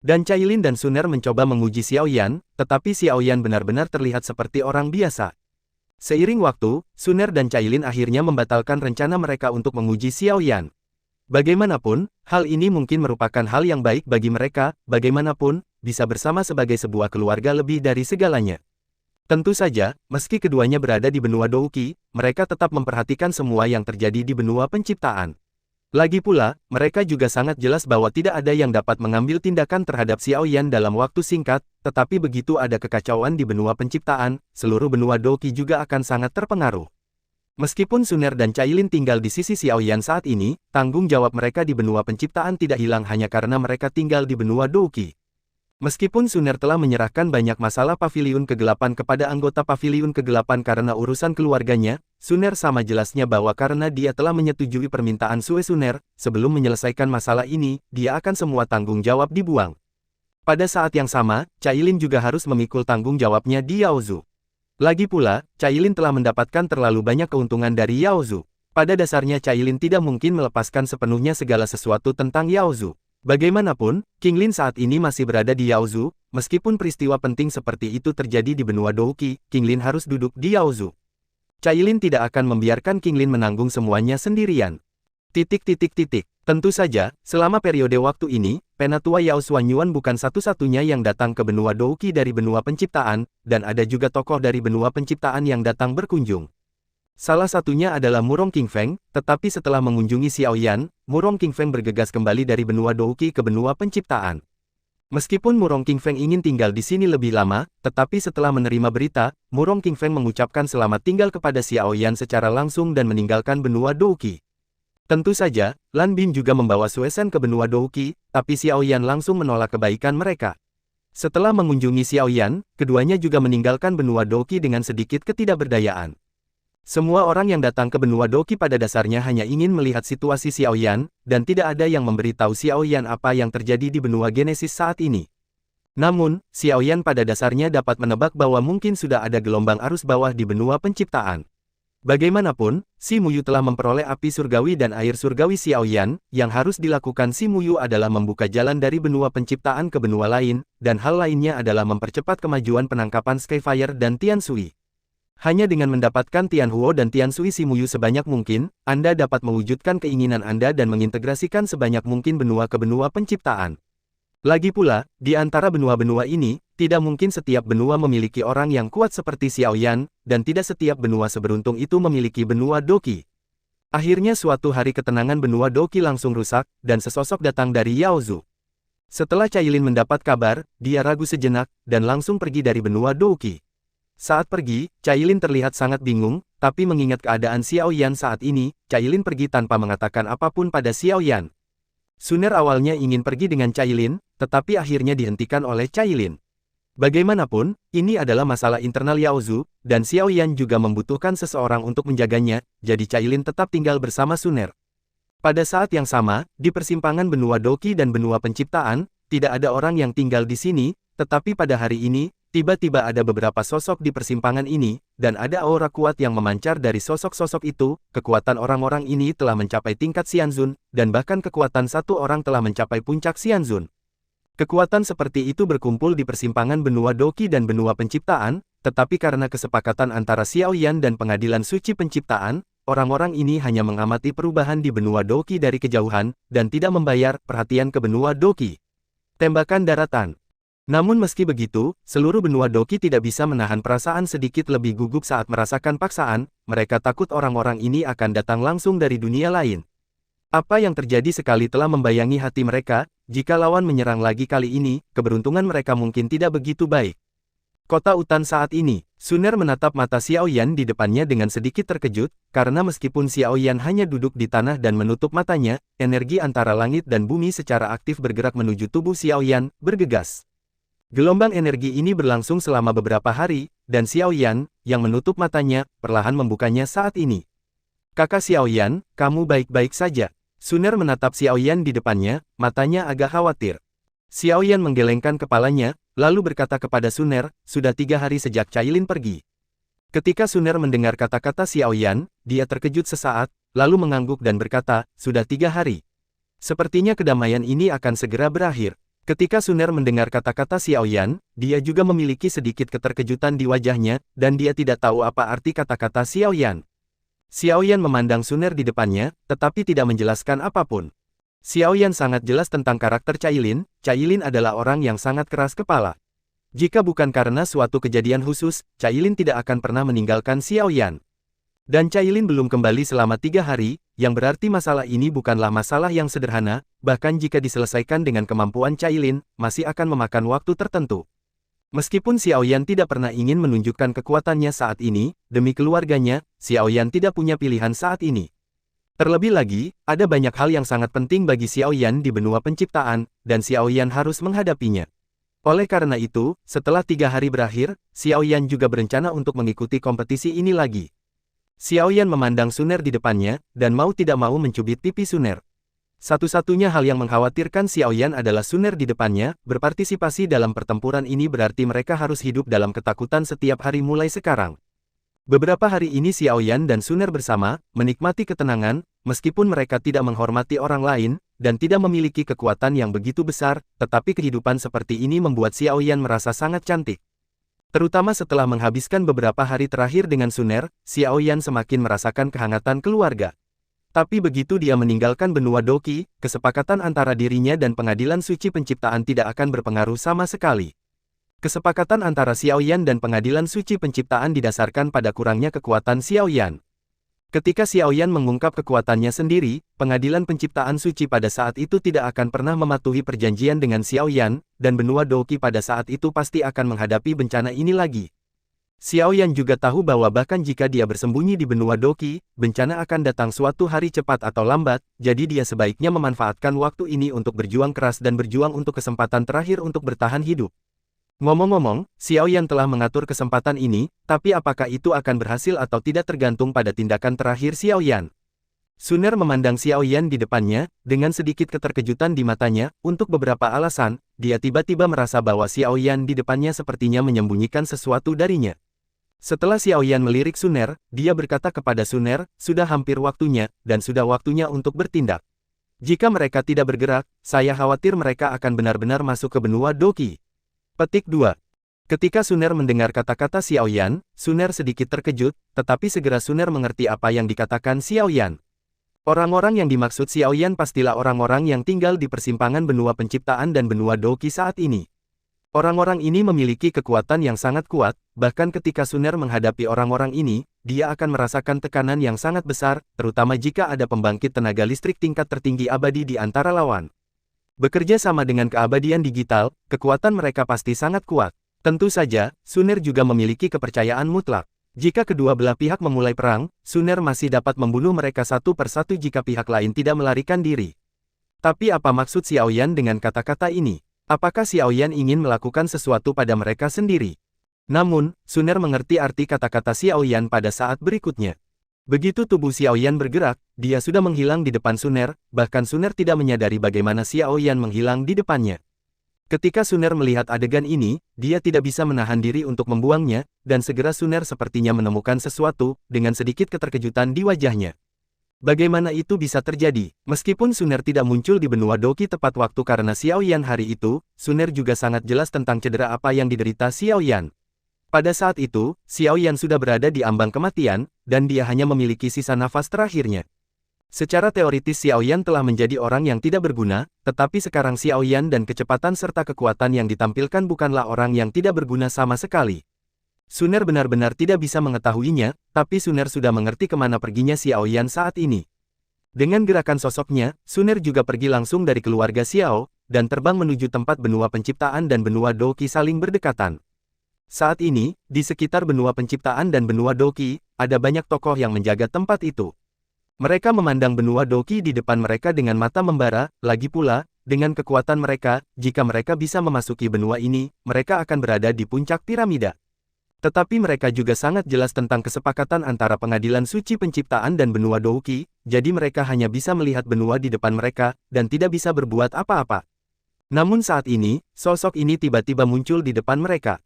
Dan Cailin dan Suner mencoba menguji Xiaoyan, tetapi Xiaoyan benar-benar terlihat seperti orang biasa. Seiring waktu, Suner dan Cailin akhirnya membatalkan rencana mereka untuk menguji Xiaoyan. Bagaimanapun, hal ini mungkin merupakan hal yang baik bagi mereka, bagaimanapun, bisa bersama sebagai sebuah keluarga lebih dari segalanya. Tentu saja, meski keduanya berada di benua Douqi, mereka tetap memperhatikan semua yang terjadi di benua penciptaan. Lagi pula, mereka juga sangat jelas bahwa tidak ada yang dapat mengambil tindakan terhadap Xiaoyan dalam waktu singkat, tetapi begitu ada kekacauan di benua penciptaan, seluruh benua Douqi juga akan sangat terpengaruh. Meskipun Suner dan Cailin tinggal di sisi Xiaoyan saat ini, tanggung jawab mereka di benua penciptaan tidak hilang hanya karena mereka tinggal di benua Douqi. Meskipun Suner telah menyerahkan banyak masalah Paviliun Kegelapan kepada anggota Paviliun Kegelapan karena urusan keluarganya, Suner sama jelasnya bahwa karena dia telah menyetujui permintaan Sue Suner, sebelum menyelesaikan masalah ini, dia akan semua tanggung jawab dibuang. Pada saat yang sama, Cailin juga harus memikul tanggung jawabnya di Yaozu. Lagi pula, Cailin telah mendapatkan terlalu banyak keuntungan dari Yaozu. Pada dasarnya Cailin tidak mungkin melepaskan sepenuhnya segala sesuatu tentang Yaozu. Bagaimanapun, Qinglin saat ini masih berada di Yaozu, meskipun peristiwa penting seperti itu terjadi di benua Douqi, Qinglin harus duduk di Yaozu. Cailin tidak akan membiarkan Qinglin menanggung semuanya sendirian. Tentu saja, selama periode waktu ini, Penatua Yao Xuanyuan bukan satu-satunya yang datang ke benua Douqi dari benua penciptaan, dan ada juga tokoh dari benua penciptaan yang datang berkunjung. Salah satunya adalah Murong Qingfeng, tetapi setelah mengunjungi Xiaoyan, Murong Qingfeng bergegas kembali dari benua Douqi ke benua penciptaan. Meskipun Murong Qingfeng ingin tinggal di sini lebih lama, tetapi setelah menerima berita, Murong Qingfeng mengucapkan selamat tinggal kepada Xiaoyan secara langsung dan meninggalkan benua Douqi. Tentu saja, Lan Bin juga membawa Sue Shen ke benua Douqi, tapi Xiaoyan langsung menolak kebaikan mereka. Setelah mengunjungi Xiaoyan, keduanya juga meninggalkan benua Douqi dengan sedikit ketidakberdayaan. Semua orang yang datang ke benua Douqi pada dasarnya hanya ingin melihat situasi Xiaoyan, dan tidak ada yang memberitahu Xiaoyan apa yang terjadi di benua Genesis saat ini. Namun, Xiaoyan pada dasarnya dapat menebak bahwa mungkin sudah ada gelombang arus bawah di benua penciptaan. Bagaimanapun, Si Muyu telah memperoleh api surgawi dan air surgawi Xiaoyan, yang harus dilakukan Si Muyu adalah membuka jalan dari benua penciptaan ke benua lain, dan hal lainnya adalah mempercepat kemajuan penangkapan Skyfire dan Tian Sui. Hanya dengan mendapatkan Tian Huo dan Tian Sui Si Muyu sebanyak mungkin, Anda dapat mewujudkan keinginan Anda dan mengintegrasikan sebanyak mungkin benua ke benua penciptaan. Lagi pula, di antara benua-benua ini, tidak mungkin setiap benua memiliki orang yang kuat seperti Xiaoyan, dan tidak setiap benua seberuntung itu memiliki benua Douqi. Akhirnya suatu hari ketenangan benua Douqi langsung rusak, dan sesosok datang dari Yaozu. Setelah Cailin mendapat kabar, dia ragu sejenak, dan langsung pergi dari benua Douqi. Saat pergi, Cailin terlihat sangat bingung, tapi mengingat keadaan Xiaoyan saat ini, Cailin pergi tanpa mengatakan apapun pada Xiaoyan. Suner awalnya ingin pergi dengan Cailin, tetapi akhirnya dihentikan oleh Cailin. Bagaimanapun, ini adalah masalah internal Yaozu, dan Xiaoyan juga membutuhkan seseorang untuk menjaganya, jadi Cailin tetap tinggal bersama Suner. Pada saat yang sama, di persimpangan benua Douqi dan benua penciptaan, tidak ada orang yang tinggal di sini, tetapi pada hari ini, tiba-tiba ada beberapa sosok di persimpangan ini, dan ada aura kuat yang memancar dari sosok-sosok itu. Kekuatan orang-orang ini telah mencapai tingkat Xianzun, dan bahkan kekuatan satu orang telah mencapai puncak Xianzun. Kekuatan seperti itu berkumpul di persimpangan benua Douqi dan benua penciptaan, tetapi karena kesepakatan antara Xiaoyan dan pengadilan suci penciptaan, orang-orang ini hanya mengamati perubahan di benua Douqi dari kejauhan, dan tidak membayar perhatian ke benua Douqi. Tembakan daratan. Namun meski begitu, seluruh benua Douqi tidak bisa menahan perasaan sedikit lebih gugup saat merasakan paksaan, mereka takut orang-orang ini akan datang langsung dari dunia lain. Apa yang terjadi sekali telah membayangi hati mereka, jika lawan menyerang lagi kali ini, keberuntungan mereka mungkin tidak begitu baik. Kota Utan saat ini, Suner menatap mata Xiaoyan di depannya dengan sedikit terkejut, karena meskipun Xiaoyan hanya duduk di tanah dan menutup matanya, energi antara langit dan bumi secara aktif bergerak menuju tubuh Xiaoyan, bergegas. Gelombang energi ini berlangsung selama beberapa hari, dan Xiaoyan, yang menutup matanya, perlahan membukanya saat ini. Kakak Xiaoyan, kamu baik-baik saja. Suner menatap Xiaoyan di depannya, matanya agak khawatir. Xiaoyan menggelengkan kepalanya, lalu berkata kepada Suner, sudah 3 hari sejak Cailin pergi. Ketika Suner mendengar kata-kata Xiaoyan, dia terkejut sesaat, lalu mengangguk dan berkata, sudah 3 hari. Sepertinya kedamaian ini akan segera berakhir. Ketika Suner mendengar kata-kata Xiao Yan, dia juga memiliki sedikit keterkejutan di wajahnya, dan dia tidak tahu apa arti kata-kata Xiao Yan. Xiao Yan memandang Suner di depannya, tetapi tidak menjelaskan apapun. Xiao Yan sangat jelas tentang karakter Cailin adalah orang yang sangat keras kepala. Jika bukan karena suatu kejadian khusus, Cailin tidak akan pernah meninggalkan Xiao Yan. Dan Cailin belum kembali selama 3 hari, yang berarti masalah ini bukanlah masalah yang sederhana, bahkan jika diselesaikan dengan kemampuan Cailin, masih akan memakan waktu tertentu. Meskipun Xiao Yan tidak pernah ingin menunjukkan kekuatannya saat ini, demi keluarganya, Xiao Yan tidak punya pilihan saat ini. Terlebih lagi, ada banyak hal yang sangat penting bagi Xiao Yan di benua penciptaan, dan Xiao Yan harus menghadapinya. Oleh karena itu, setelah 3 hari berakhir, Xiao Yan juga berencana untuk mengikuti kompetisi ini lagi. Xiao Yan memandang Suner di depannya, dan mau tidak mau mencubit pipi Suner. Satu-satunya hal yang mengkhawatirkan Xiao Yan adalah Suner di depannya, berpartisipasi dalam pertempuran ini berarti mereka harus hidup dalam ketakutan setiap hari mulai sekarang. Beberapa hari ini Xiao Yan dan Suner bersama, menikmati ketenangan, meskipun mereka tidak menghormati orang lain, dan tidak memiliki kekuatan yang begitu besar, tetapi kehidupan seperti ini membuat Xiao Yan merasa sangat cantik. Terutama setelah menghabiskan beberapa hari terakhir dengan Suner, Xiao Yan semakin merasakan kehangatan keluarga. Tapi begitu dia meninggalkan benua Doqi, kesepakatan antara dirinya dan pengadilan suci penciptaan tidak akan berpengaruh sama sekali. Kesepakatan antara Xiao Yan dan pengadilan suci penciptaan didasarkan pada kurangnya kekuatan Xiao Yan. Ketika Xiao Yan mengungkap kekuatannya sendiri, pengadilan penciptaan suci pada saat itu tidak akan pernah mematuhi perjanjian dengan Xiao Yan, dan benua Doqi pada saat itu pasti akan menghadapi bencana ini lagi. Xiao Yan juga tahu bahwa bahkan jika dia bersembunyi di benua Doqi, bencana akan datang suatu hari cepat atau lambat, jadi dia sebaiknya memanfaatkan waktu ini untuk berjuang keras dan berjuang untuk kesempatan terakhir untuk bertahan hidup. Ngomong-ngomong, Xiao Yan telah mengatur kesempatan ini, tapi apakah itu akan berhasil atau tidak tergantung pada tindakan terakhir Xiao Yan. Suner memandang Xiao Yan di depannya, dengan sedikit keterkejutan di matanya, untuk beberapa alasan, dia tiba-tiba merasa bahwa Xiao Yan di depannya sepertinya menyembunyikan sesuatu darinya. Setelah Xiao Yan melirik Suner, dia berkata kepada Suner, sudah hampir waktunya, dan sudah waktunya untuk bertindak. Jika mereka tidak bergerak, saya khawatir mereka akan benar-benar masuk ke benua Doqi. Petik 2. Ketika Suner mendengar kata-kata Xiao Yan, Suner sedikit terkejut, tetapi segera Suner mengerti apa yang dikatakan Xiao Yan. Orang-orang yang dimaksud Xiao Yan pastilah orang-orang yang tinggal di persimpangan benua penciptaan dan benua Doqi saat ini. Orang-orang ini memiliki kekuatan yang sangat kuat, bahkan ketika Suner menghadapi orang-orang ini, dia akan merasakan tekanan yang sangat besar, terutama jika ada pembangkit tenaga listrik tingkat tertinggi abadi di antara lawan. Bekerja sama dengan keabadian digital, kekuatan mereka pasti sangat kuat. Tentu saja, Suner juga memiliki kepercayaan mutlak. Jika kedua belah pihak memulai perang, Suner masih dapat membunuh mereka satu persatu jika pihak lain tidak melarikan diri. Tapi apa maksud Xiao Yan dengan kata-kata ini? Apakah Xiao Yan ingin melakukan sesuatu pada mereka sendiri? Namun, Suner mengerti arti kata-kata Xiao Yan pada saat berikutnya. Begitu tubuh Xiao Yan bergerak, dia sudah menghilang di depan Suner, bahkan Suner tidak menyadari bagaimana Xiao Yan menghilang di depannya. Ketika Suner melihat adegan ini, dia tidak bisa menahan diri untuk membuangnya, dan segera Suner sepertinya menemukan sesuatu, dengan sedikit keterkejutan di wajahnya. Bagaimana itu bisa terjadi? Meskipun Suner tidak muncul di benua Doqi tepat waktu karena Xiao Yan hari itu, Suner juga sangat jelas tentang cedera apa yang diderita Xiao Yan. Pada saat itu, Xiao Yan sudah berada di ambang kematian, dan dia hanya memiliki sisa nafas terakhirnya. Secara teoritis Xiao Yan telah menjadi orang yang tidak berguna, tetapi sekarang Xiao Yan dan kecepatan serta kekuatan yang ditampilkan bukanlah orang yang tidak berguna sama sekali. Suner benar-benar tidak bisa mengetahuinya, tapi Suner sudah mengerti kemana perginya Xiao Yan saat ini. Dengan gerakan sosoknya, Suner juga pergi langsung dari keluarga Xiao, dan terbang menuju tempat benua penciptaan dan benua Doqi saling berdekatan. Saat ini, di sekitar benua penciptaan dan benua Doqi, ada banyak tokoh yang menjaga tempat itu. Mereka memandang benua Doqi di depan mereka dengan mata membara, lagi pula, dengan kekuatan mereka, jika mereka bisa memasuki benua ini, mereka akan berada di puncak piramida. Tetapi mereka juga sangat jelas tentang kesepakatan antara pengadilan suci penciptaan dan benua Doqi, jadi mereka hanya bisa melihat benua di depan mereka, dan tidak bisa berbuat apa-apa. Namun saat ini, sosok ini tiba-tiba muncul di depan mereka.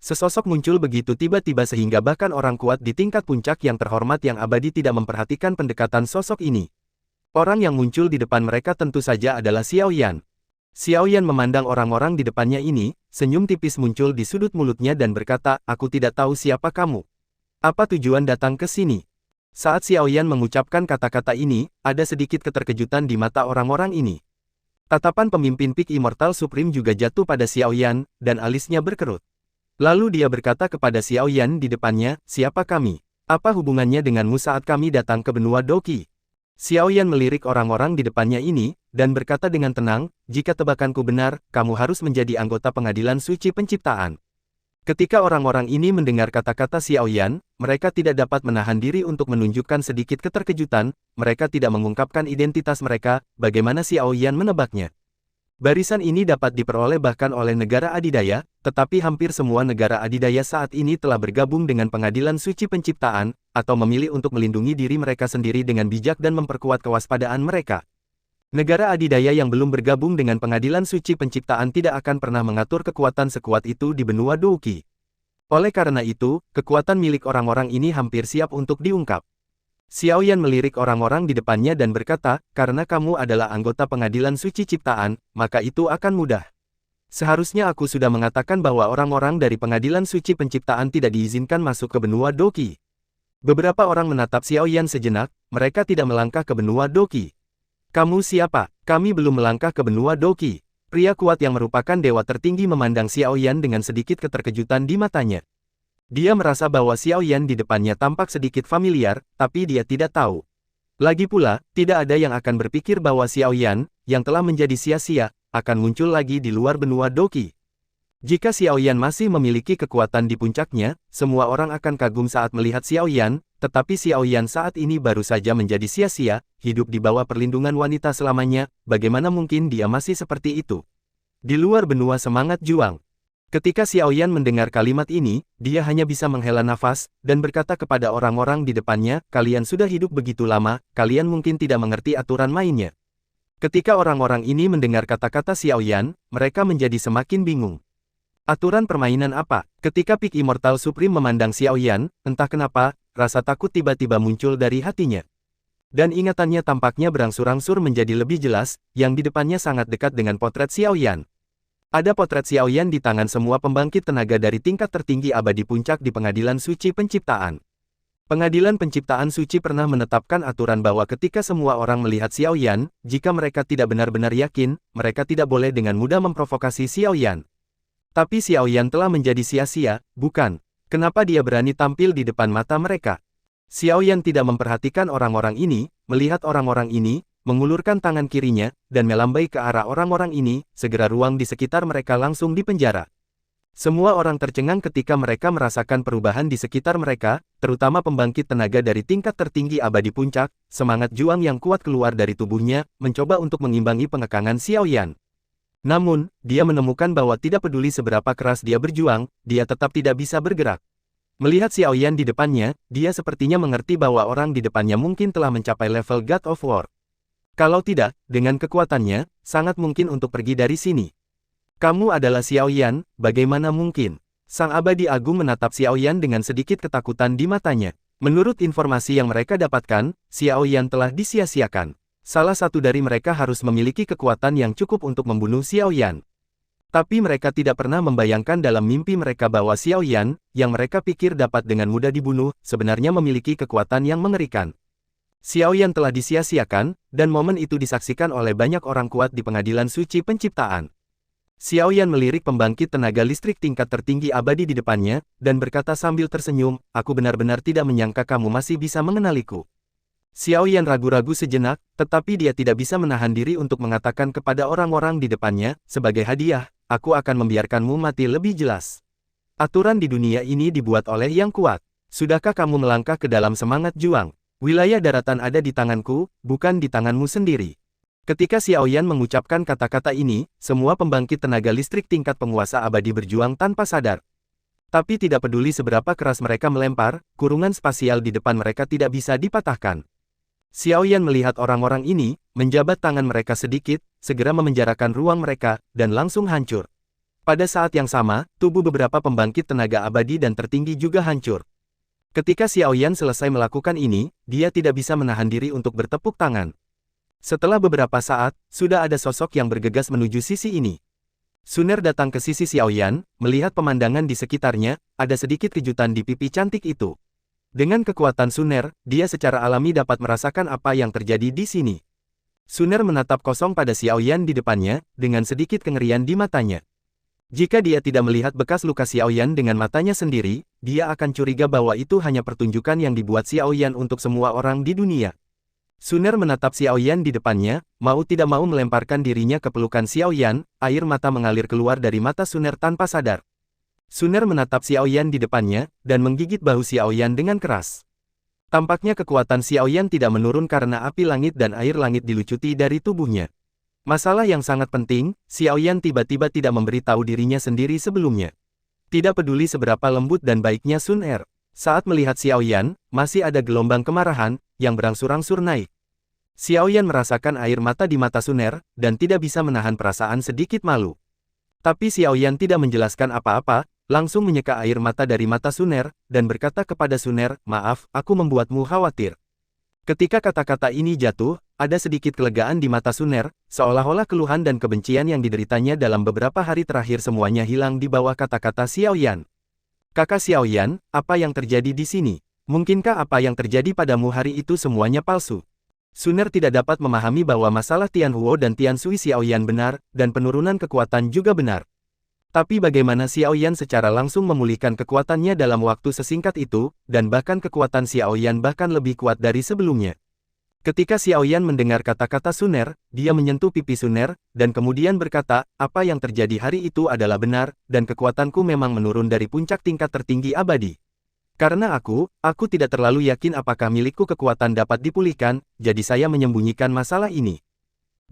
Sesosok muncul begitu tiba-tiba sehingga bahkan orang kuat di tingkat puncak yang terhormat yang abadi tidak memperhatikan pendekatan sosok ini. Orang yang muncul di depan mereka tentu saja adalah Xiao Yan. Xiao Yan memandang orang-orang di depannya ini, senyum tipis muncul di sudut mulutnya dan berkata, aku tidak tahu siapa kamu. Apa tujuan datang ke sini? Saat Xiao Yan mengucapkan kata-kata ini, ada sedikit keterkejutan di mata orang-orang ini. Tatapan pemimpin Peak Immortal Supreme juga jatuh pada Xiao Yan, dan alisnya berkerut. Lalu dia berkata kepada Xiao Yan di depannya, siapa kami? Apa hubungannya denganmu saat kami datang ke benua Doqi? Xiao Yan melirik orang-orang di depannya ini, dan berkata dengan tenang, jika tebakanku benar, kamu harus menjadi anggota pengadilan suci penciptaan. Ketika orang-orang ini mendengar kata-kata Xiao Yan, mereka tidak dapat menahan diri untuk menunjukkan sedikit keterkejutan, mereka tidak mengungkapkan identitas mereka, bagaimana Xiao Yan menebaknya. Barisan ini dapat diperoleh bahkan oleh negara adidaya, tetapi hampir semua negara adidaya saat ini telah bergabung dengan pengadilan suci penciptaan, atau memilih untuk melindungi diri mereka sendiri dengan bijak dan memperkuat kewaspadaan mereka. Negara adidaya yang belum bergabung dengan pengadilan suci penciptaan tidak akan pernah mengatur kekuatan sekuat itu di benua Doqi. Oleh karena itu, kekuatan milik orang-orang ini hampir siap untuk diungkap. Xiao Yan melirik orang-orang di depannya dan berkata, karena kamu adalah anggota pengadilan suci ciptaan, maka itu akan mudah. Seharusnya aku sudah mengatakan bahwa orang-orang dari pengadilan suci penciptaan tidak diizinkan masuk ke benua Doqi. Beberapa orang menatap Xiao Yan sejenak, mereka tidak melangkah ke benua Doqi. Kamu siapa? Kami belum melangkah ke benua Doqi. Pria kuat yang merupakan dewa tertinggi memandang Xiao Yan dengan sedikit keterkejutan di matanya. Dia merasa bahwa Xiao Yan di depannya tampak sedikit familiar, tapi dia tidak tahu. Lagi pula, tidak ada yang akan berpikir bahwa Xiao Yan, yang telah menjadi sia-sia, akan muncul lagi di luar benua Doqi. Jika Xiao Yan masih memiliki kekuatan di puncaknya, semua orang akan kagum saat melihat Xiao Yan, tetapi Xiao Yan saat ini baru saja menjadi sia-sia, hidup di bawah perlindungan wanita selamanya, bagaimana mungkin dia masih seperti itu? Di luar benua semangat juang. Ketika Xiao Yan mendengar kalimat ini, dia hanya bisa menghela nafas, dan berkata kepada orang-orang di depannya, kalian sudah hidup begitu lama, kalian mungkin tidak mengerti aturan mainnya. Ketika orang-orang ini mendengar kata-kata Xiao Yan, mereka menjadi semakin bingung. Aturan permainan apa? Ketika Peak Immortal Supreme memandang Xiao Yan, entah kenapa, rasa takut tiba-tiba muncul dari hatinya. Dan ingatannya tampaknya berangsur-angsur menjadi lebih jelas, yang di depannya sangat dekat dengan potret Xiao Yan. Ada potret Xiao Yan di tangan semua pembangkit tenaga dari tingkat tertinggi abadi puncak di Pengadilan Suci Penciptaan. Pengadilan Penciptaan Suci pernah menetapkan aturan bahwa ketika semua orang melihat Xiao Yan, jika mereka tidak benar-benar yakin, mereka tidak boleh dengan mudah memprovokasi Xiao Yan. Tapi Xiao Yan telah menjadi sia-sia, bukan? Kenapa dia berani tampil di depan mata mereka? Xiao Yan tidak memperhatikan orang-orang ini, melihat orang-orang ini, mengulurkan tangan kirinya, dan melambai ke arah orang-orang ini, segera ruang di sekitar mereka langsung dipenjara. Semua orang tercengang ketika mereka merasakan perubahan di sekitar mereka, terutama pembangkit tenaga dari tingkat tertinggi abadi puncak, semangat juang yang kuat keluar dari tubuhnya, mencoba untuk mengimbangi pengekangan Xiao Yan. Namun, dia menemukan bahwa tidak peduli seberapa keras dia berjuang, dia tetap tidak bisa bergerak. Melihat Xiao Yan di depannya, dia sepertinya mengerti bahwa orang di depannya mungkin telah mencapai level God of War. Kalau tidak, dengan kekuatannya, sangat mungkin untuk pergi dari sini. Kamu adalah Xiao Yan, bagaimana mungkin? Sang abadi agung menatap Xiao Yan dengan sedikit ketakutan di matanya. Menurut informasi yang mereka dapatkan, Xiao Yan telah disia-siakan. Salah satu dari mereka harus memiliki kekuatan yang cukup untuk membunuh Xiao Yan. Tapi mereka tidak pernah membayangkan dalam mimpi mereka bahwa Xiao Yan, yang mereka pikir dapat dengan mudah dibunuh, sebenarnya memiliki kekuatan yang mengerikan. Xiao Yan telah disia-siakan, dan momen itu disaksikan oleh banyak orang kuat di Pengadilan Suci Penciptaan. Xiao Yan melirik pembangkit tenaga listrik tingkat tertinggi abadi di depannya, dan berkata sambil tersenyum, aku benar-benar tidak menyangka kamu masih bisa mengenaliku. Xiao Yan ragu-ragu sejenak, tetapi dia tidak bisa menahan diri untuk mengatakan kepada orang-orang di depannya, sebagai hadiah, aku akan membiarkanmu mati lebih jelas. Aturan di dunia ini dibuat oleh yang kuat. Sudahkah kamu melangkah ke dalam semangat juang? Wilayah daratan ada di tanganku, bukan di tanganmu sendiri. Ketika Xiao Yan mengucapkan kata-kata ini, semua pembangkit tenaga listrik tingkat penguasa abadi berjuang tanpa sadar. Tapi tidak peduli seberapa keras mereka melempar, kurungan spasial di depan mereka tidak bisa dipatahkan. Xiao Yan melihat orang-orang ini, menjabat tangan mereka sedikit, segera memenjarakan ruang mereka, dan langsung hancur. Pada saat yang sama, tubuh beberapa pembangkit tenaga abadi dan tertinggi juga hancur. Ketika Xiao Yan selesai melakukan ini, dia tidak bisa menahan diri untuk bertepuk tangan. Setelah beberapa saat, sudah ada sosok yang bergegas menuju sisi ini. Sun Er datang ke sisi Xiaoyan, melihat pemandangan di sekitarnya, ada sedikit kejutan di pipi cantik itu. Dengan kekuatan Sun Er, dia secara alami dapat merasakan apa yang terjadi di sini. Sun Er menatap kosong pada Xiaoyan di depannya, dengan sedikit kengerian di matanya. Jika dia tidak melihat bekas luka Xiaoyan dengan matanya sendiri, dia akan curiga bahwa itu hanya pertunjukan yang dibuat Xiaoyan untuk semua orang di dunia. Sun Er menatap Xiaoyan di depannya, mau tidak mau melemparkan dirinya ke pelukan Xiaoyan, air mata mengalir keluar dari mata Sun Er tanpa sadar. Sun Er menatap Xiaoyan di depannya, dan menggigit bahu Xiaoyan dengan keras. Tampaknya kekuatan Xiaoyan tidak menurun karena api langit dan air langit dilucuti dari tubuhnya. Masalah yang sangat penting, Xiaoyan tiba-tiba tidak memberitahu dirinya sendiri sebelumnya. Tidak peduli seberapa lembut dan baiknya Sun Er. Saat melihat Xiaoyan, masih ada gelombang kemarahan, yang berangsur-angsur naik. Xiaoyan merasakan air mata di mata Sun Er, dan tidak bisa menahan perasaan sedikit malu. Tapi Xiaoyan tidak menjelaskan apa-apa, langsung menyeka air mata dari mata Sun Er, dan berkata kepada Sun Er, "Maaf, aku membuatmu khawatir." Ketika kata-kata ini jatuh, ada sedikit kelegaan di mata Sun Er, seolah-olah keluhan dan kebencian yang dideritanya dalam beberapa hari terakhir semuanya hilang di bawah kata-kata Xiaoyan. "Kakak Xiaoyan, apa yang terjadi di sini? Mungkinkah apa yang terjadi padamu hari itu semuanya palsu?" Sun Er tidak dapat memahami bahwa masalah Tian Huo dan Tian Sui Xiaoyan benar, dan penurunan kekuatan juga benar. Tapi bagaimana Xiaoyan secara langsung memulihkan kekuatannya dalam waktu sesingkat itu, dan bahkan kekuatan Xiaoyan bahkan lebih kuat dari sebelumnya. Ketika Xiaoyan mendengar kata-kata Sun Er, dia menyentuh pipi Sun Er, dan kemudian berkata, "Apa yang terjadi hari itu adalah benar, dan kekuatanku memang menurun dari puncak tingkat tertinggi abadi. Karena aku tidak terlalu yakin apakah milikku kekuatan dapat dipulihkan, jadi saya menyembunyikan masalah ini.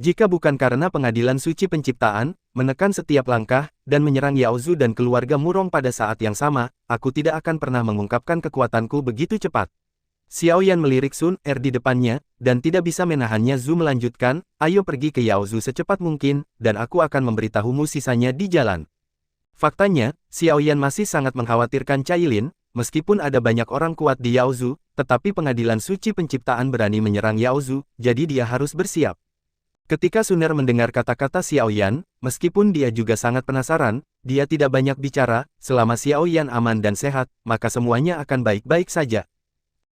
Jika bukan karena pengadilan suci penciptaan, menekan setiap langkah, dan menyerang Yao Zu dan keluarga Murong pada saat yang sama, aku tidak akan pernah mengungkapkan kekuatanku begitu cepat." Xiaoyan melirik Sun Er di depannya, dan tidak bisa menahannya. Zu melanjutkan, "Ayo pergi ke Yao Zu secepat mungkin, dan aku akan memberitahumu sisanya di jalan." Faktanya, Xiaoyan masih sangat mengkhawatirkan Cailin, meskipun ada banyak orang kuat di Yao Zu, tetapi pengadilan suci penciptaan berani menyerang Yao Zu, jadi dia harus bersiap. Ketika Sun Er mendengar kata-kata Xiaoyan, meskipun dia juga sangat penasaran, dia tidak banyak bicara, selama Xiaoyan aman dan sehat, maka semuanya akan baik-baik saja.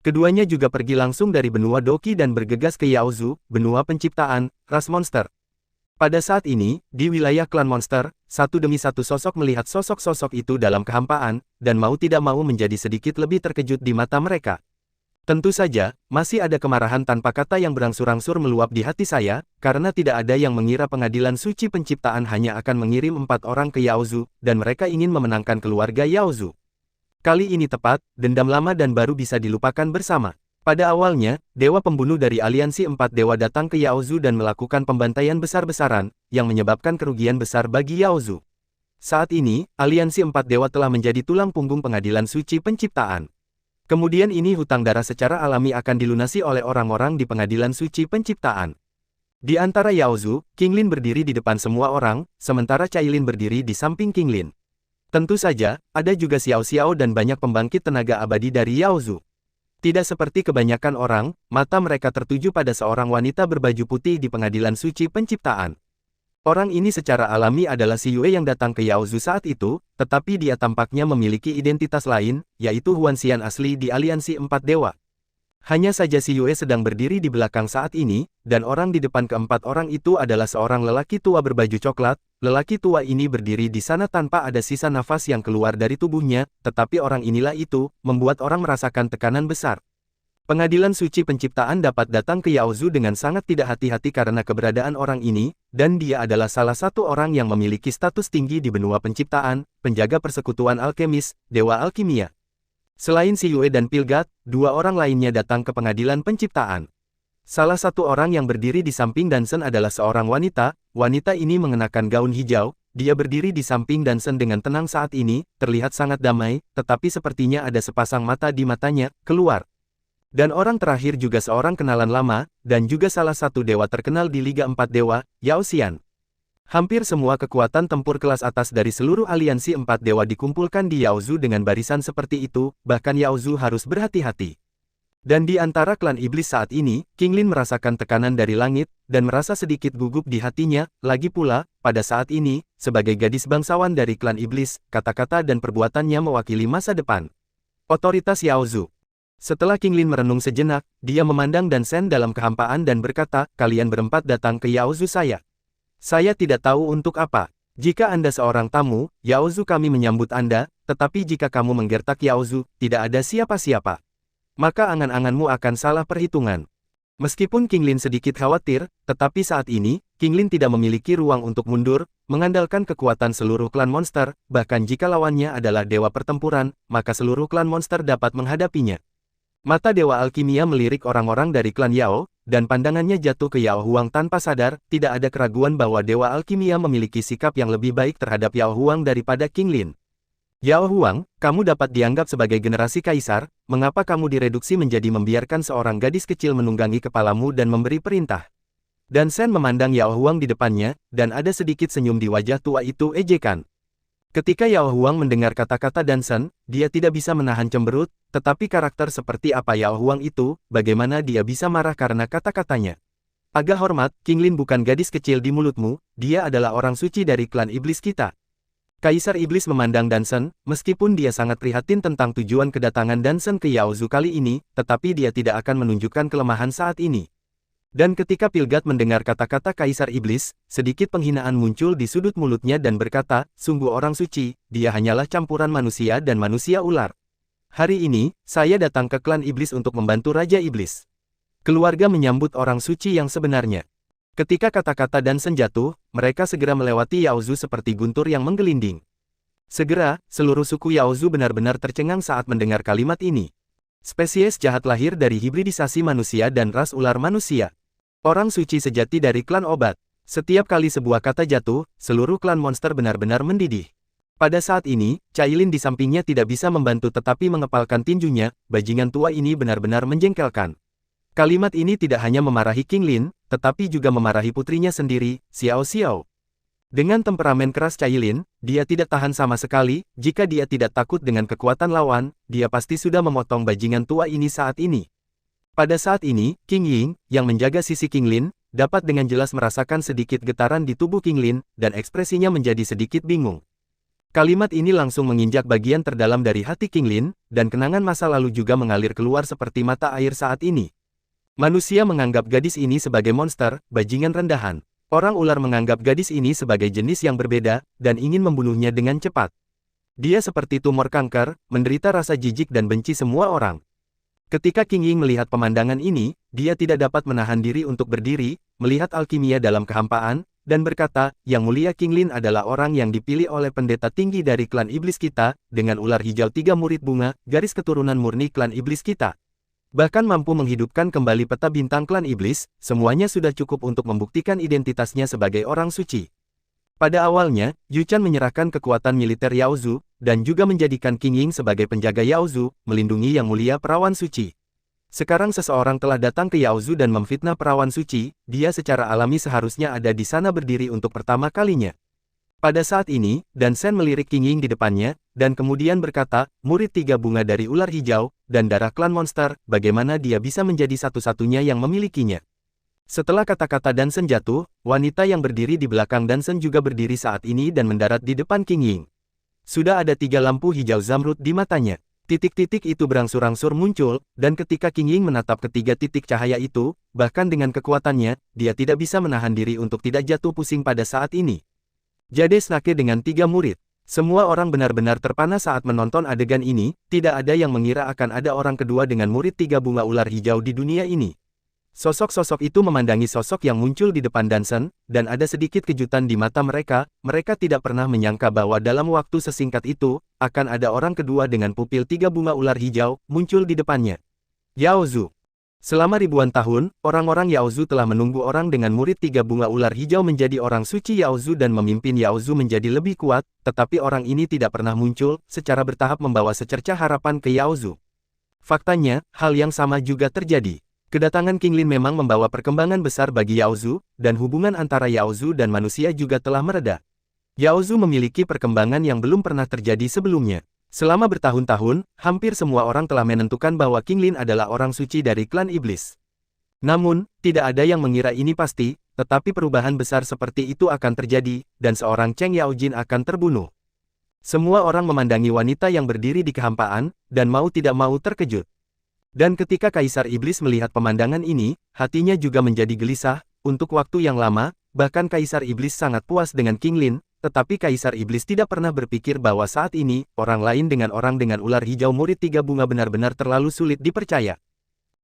Keduanya juga pergi langsung dari benua Doqi dan bergegas ke Yao Zu, benua penciptaan, ras monster. Pada saat ini, di wilayah klan monster, satu demi satu sosok melihat sosok-sosok itu dalam kehampaan, dan mau tidak mau menjadi sedikit lebih terkejut di mata mereka. Tentu saja, masih ada kemarahan tanpa kata yang berangsur-angsur meluap di hati saya, karena tidak ada yang mengira pengadilan suci penciptaan hanya akan mengirim 4 orang ke Yao Zu, dan mereka ingin memenangkan keluarga Yao Zu. Kali ini tepat, dendam lama dan baru bisa dilupakan bersama. Pada awalnya, dewa pembunuh dari aliansi 4 dewa datang ke Yao Zu dan melakukan pembantaian besar-besaran, yang menyebabkan kerugian besar bagi Yao Zu. Saat ini, aliansi 4 dewa telah menjadi tulang punggung pengadilan suci penciptaan. Kemudian ini hutang darah secara alami akan dilunasi oleh orang-orang di pengadilan suci penciptaan. Di antara Yao Zu, King Lin berdiri di depan semua orang, sementara Cailin berdiri di samping King Lin. Tentu saja, ada juga Xiao Xiao dan banyak pembangkit tenaga abadi dari Yao Zu. Tidak seperti kebanyakan orang, mata mereka tertuju pada seorang wanita berbaju putih di pengadilan suci penciptaan. Orang ini secara alami adalah Si Yue yang datang ke Yao Zu saat itu, tetapi dia tampaknya memiliki identitas lain, yaitu Huan Xian asli di aliansi 4 dewa. Hanya saja Si Yue sedang berdiri di belakang saat ini, dan orang di depan keempat orang itu adalah seorang lelaki tua berbaju coklat. Lelaki tua ini berdiri di sana tanpa ada sisa nafas yang keluar dari tubuhnya, tetapi orang inilah itu, membuat orang merasakan tekanan besar. Pengadilan suci penciptaan dapat datang ke Yao Zu dengan sangat tidak hati-hati karena keberadaan orang ini, dan dia adalah salah satu orang yang memiliki status tinggi di benua penciptaan, penjaga persekutuan alkemis, dewa alkimia. Selain Si Yue dan Pilgat, 2 orang lainnya datang ke pengadilan penciptaan. Salah satu orang yang berdiri di samping Dansen adalah seorang wanita. Wanita ini mengenakan gaun hijau, dia berdiri di samping Dansen dengan tenang saat ini, terlihat sangat damai, tetapi sepertinya ada sepasang mata di matanya, keluar. Dan orang terakhir juga seorang kenalan lama, dan juga salah satu dewa terkenal di Liga 4 Dewa, Yao Xian. Hampir semua kekuatan tempur kelas atas dari seluruh aliansi 4 dewa dikumpulkan di Yao Zu dengan barisan seperti itu, bahkan Yao Zu harus berhati-hati. Dan di antara klan iblis saat ini, King Lin merasakan tekanan dari langit, dan merasa sedikit gugup di hatinya. Lagi pula, pada saat ini, sebagai gadis bangsawan dari klan iblis, kata-kata dan perbuatannya mewakili masa depan. Otoritas Yao Zu. Setelah King Lin merenung sejenak, dia memandang Dan Shen dalam kehampaan dan berkata, kalian berempat datang ke Yao Zu saya. Saya tidak tahu untuk apa. Jika Anda seorang tamu, Yao Zu kami menyambut Anda, tetapi jika kamu menggertak Yao Zu, tidak ada siapa-siapa. Maka angan-anganmu akan salah perhitungan. Meskipun King Lin sedikit khawatir, tetapi saat ini, King Lin tidak memiliki ruang untuk mundur, mengandalkan kekuatan seluruh klan monster, bahkan jika lawannya adalah dewa pertempuran, maka seluruh klan monster dapat menghadapinya. Mata Dewa Alkimia melirik orang-orang dari klan Yao, dan pandangannya jatuh ke Yao Huang tanpa sadar, tidak ada keraguan bahwa Dewa Alkimia memiliki sikap yang lebih baik terhadap Yao Huang daripada King Lin. Yao Huang, kamu dapat dianggap sebagai generasi kaisar, mengapa kamu direduksi menjadi membiarkan seorang gadis kecil menunggangi kepalamu dan memberi perintah? Dan Shen memandang Yao Huang di depannya, dan ada sedikit senyum di wajah tua itu ejekan. Ketika Yao Huang mendengar kata-kata Dan Shen, dia tidak bisa menahan cemberut, tetapi karakter seperti apa Yao Huang itu, bagaimana dia bisa marah karena kata-katanya? Agak hormat, King Lin bukan gadis kecil di mulutmu, dia adalah orang suci dari klan iblis kita. Kaisar Iblis memandang Dan Shen, meskipun dia sangat prihatin tentang tujuan kedatangan Dan Shen ke Yao Zu kali ini, tetapi dia tidak akan menunjukkan kelemahan saat ini. Dan ketika Pilgat mendengar kata-kata Kaisar Iblis, sedikit penghinaan muncul di sudut mulutnya dan berkata, sungguh orang suci, dia hanyalah campuran manusia dan manusia ular. Hari ini, saya datang ke klan Iblis untuk membantu Raja Iblis. Keluarga menyambut orang suci yang sebenarnya. Ketika kata-kata Dan Shen jatuh, mereka segera melewati Yao Zu seperti guntur yang menggelinding. Segera, seluruh suku Yao Zu benar-benar tercengang saat mendengar kalimat ini. Spesies jahat lahir dari hibridisasi manusia dan ras ular manusia. Orang suci sejati dari klan obat. Setiap kali sebuah kata jatuh, seluruh klan monster benar-benar mendidih. Pada saat ini, Cailin di sampingnya tidak bisa membantu tetapi mengepalkan tinjunya, bajingan tua ini benar-benar menjengkelkan. Kalimat ini tidak hanya memarahi King Lin, tetapi juga memarahi putrinya sendiri, Xiao Xiao. Dengan temperamen keras Cailin, dia tidak tahan sama sekali, jika dia tidak takut dengan kekuatan lawan, dia pasti sudah memotong bajingan tua ini saat ini. Pada saat ini, King Ying, yang menjaga sisi King Lin, dapat dengan jelas merasakan sedikit getaran di tubuh King Lin, dan ekspresinya menjadi sedikit bingung. Kalimat ini langsung menginjak bagian terdalam dari hati King Lin, dan kenangan masa lalu juga mengalir keluar seperti mata air saat ini. Manusia menganggap gadis ini sebagai monster, bajingan rendahan. Orang ular menganggap gadis ini sebagai jenis yang berbeda, dan ingin membunuhnya dengan cepat. Dia seperti tumor kanker, menderita rasa jijik dan benci semua orang. Ketika King Ying melihat pemandangan ini, dia tidak dapat menahan diri untuk berdiri, melihat alkimia dalam kehampaan, dan berkata, Yang Mulia King Lin adalah orang yang dipilih oleh pendeta tinggi dari klan iblis kita, dengan ular hijau 3 murid bunga, garis keturunan murni klan iblis kita. Bahkan mampu menghidupkan kembali peta bintang klan iblis, semuanya sudah cukup untuk membuktikan identitasnya sebagai orang suci. Pada awalnya, Yu Chan menyerahkan kekuatan militer Yao Zu, dan juga menjadikan King Ying sebagai penjaga Yao Zu, melindungi Yang Mulia Perawan Suci. Sekarang seseorang telah datang ke Yao Zu dan memfitnah Perawan Suci, dia secara alami seharusnya ada di sana berdiri untuk pertama kalinya. Pada saat ini, Dan Shen melirik King Ying di depannya, dan kemudian berkata, murid 3 bunga dari ular hijau, dan darah klan monster, bagaimana dia bisa menjadi satu-satunya yang memilikinya. Setelah kata-kata Dan Shen jatuh, wanita yang berdiri di belakang Dan Shen juga berdiri saat ini dan mendarat di depan King Ying. Sudah ada 3 lampu hijau zamrud di matanya. Titik-titik itu berangsur-angsur muncul, dan ketika King Ying menatap ketiga titik cahaya itu, bahkan dengan kekuatannya, dia tidak bisa menahan diri untuk tidak jatuh pusing pada saat ini. Jade Snake dengan 3 murid. Semua orang benar-benar terpana saat menonton adegan ini, tidak ada yang mengira akan ada orang kedua dengan murid 3 bunga ular hijau di dunia ini. Sosok-sosok itu memandangi sosok yang muncul di depan Dan Shen, dan ada sedikit kejutan di mata mereka tidak pernah menyangka bahwa dalam waktu sesingkat itu, akan ada orang kedua dengan pupil 3 bunga ular hijau, muncul di depannya. Yao Zu. Selama ribuan tahun, orang-orang Yao Zu telah menunggu orang dengan murid 3 bunga ular hijau menjadi orang suci Yao Zu dan memimpin Yao Zu menjadi lebih kuat, tetapi orang ini tidak pernah muncul, secara bertahap membawa secercah harapan ke Yao Zu. Faktanya, hal yang sama juga terjadi. Kedatangan King Lin memang membawa perkembangan besar bagi Yao Zu, dan hubungan antara Yao Zu dan manusia juga telah mereda. Yao Zu memiliki perkembangan yang belum pernah terjadi sebelumnya. Selama bertahun-tahun, hampir semua orang telah menentukan bahwa King Lin adalah orang suci dari klan iblis. Namun, tidak ada yang mengira ini pasti, tetapi perubahan besar seperti itu akan terjadi, dan seorang Cheng Yaojin akan terbunuh. Semua orang memandangi wanita yang berdiri di kehampaan, dan mau tidak mau terkejut. Dan ketika Kaisar Iblis melihat pemandangan ini, hatinya juga menjadi gelisah. Untuk waktu yang lama, bahkan Kaisar Iblis sangat puas dengan King Lin, tetapi Kaisar Iblis tidak pernah berpikir bahwa saat ini, orang dengan ular hijau murid tiga bunga benar-benar terlalu sulit dipercaya.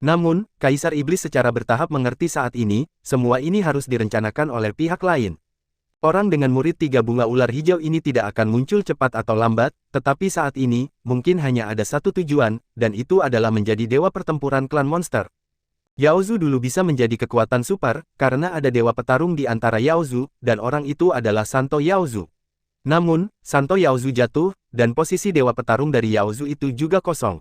Namun, Kaisar Iblis secara bertahap mengerti saat ini, semua ini harus direncanakan oleh pihak lain. Orang dengan murid tiga bunga ular hijau ini tidak akan muncul cepat atau lambat, tetapi saat ini, mungkin hanya ada satu tujuan, dan itu adalah menjadi dewa pertempuran klan monster. Yaozu dulu bisa menjadi kekuatan super, karena ada dewa petarung di antara Yaozu, dan orang itu adalah Santo Yaozu. Namun, Santo Yaozu jatuh, dan posisi dewa petarung dari Yaozu itu juga kosong.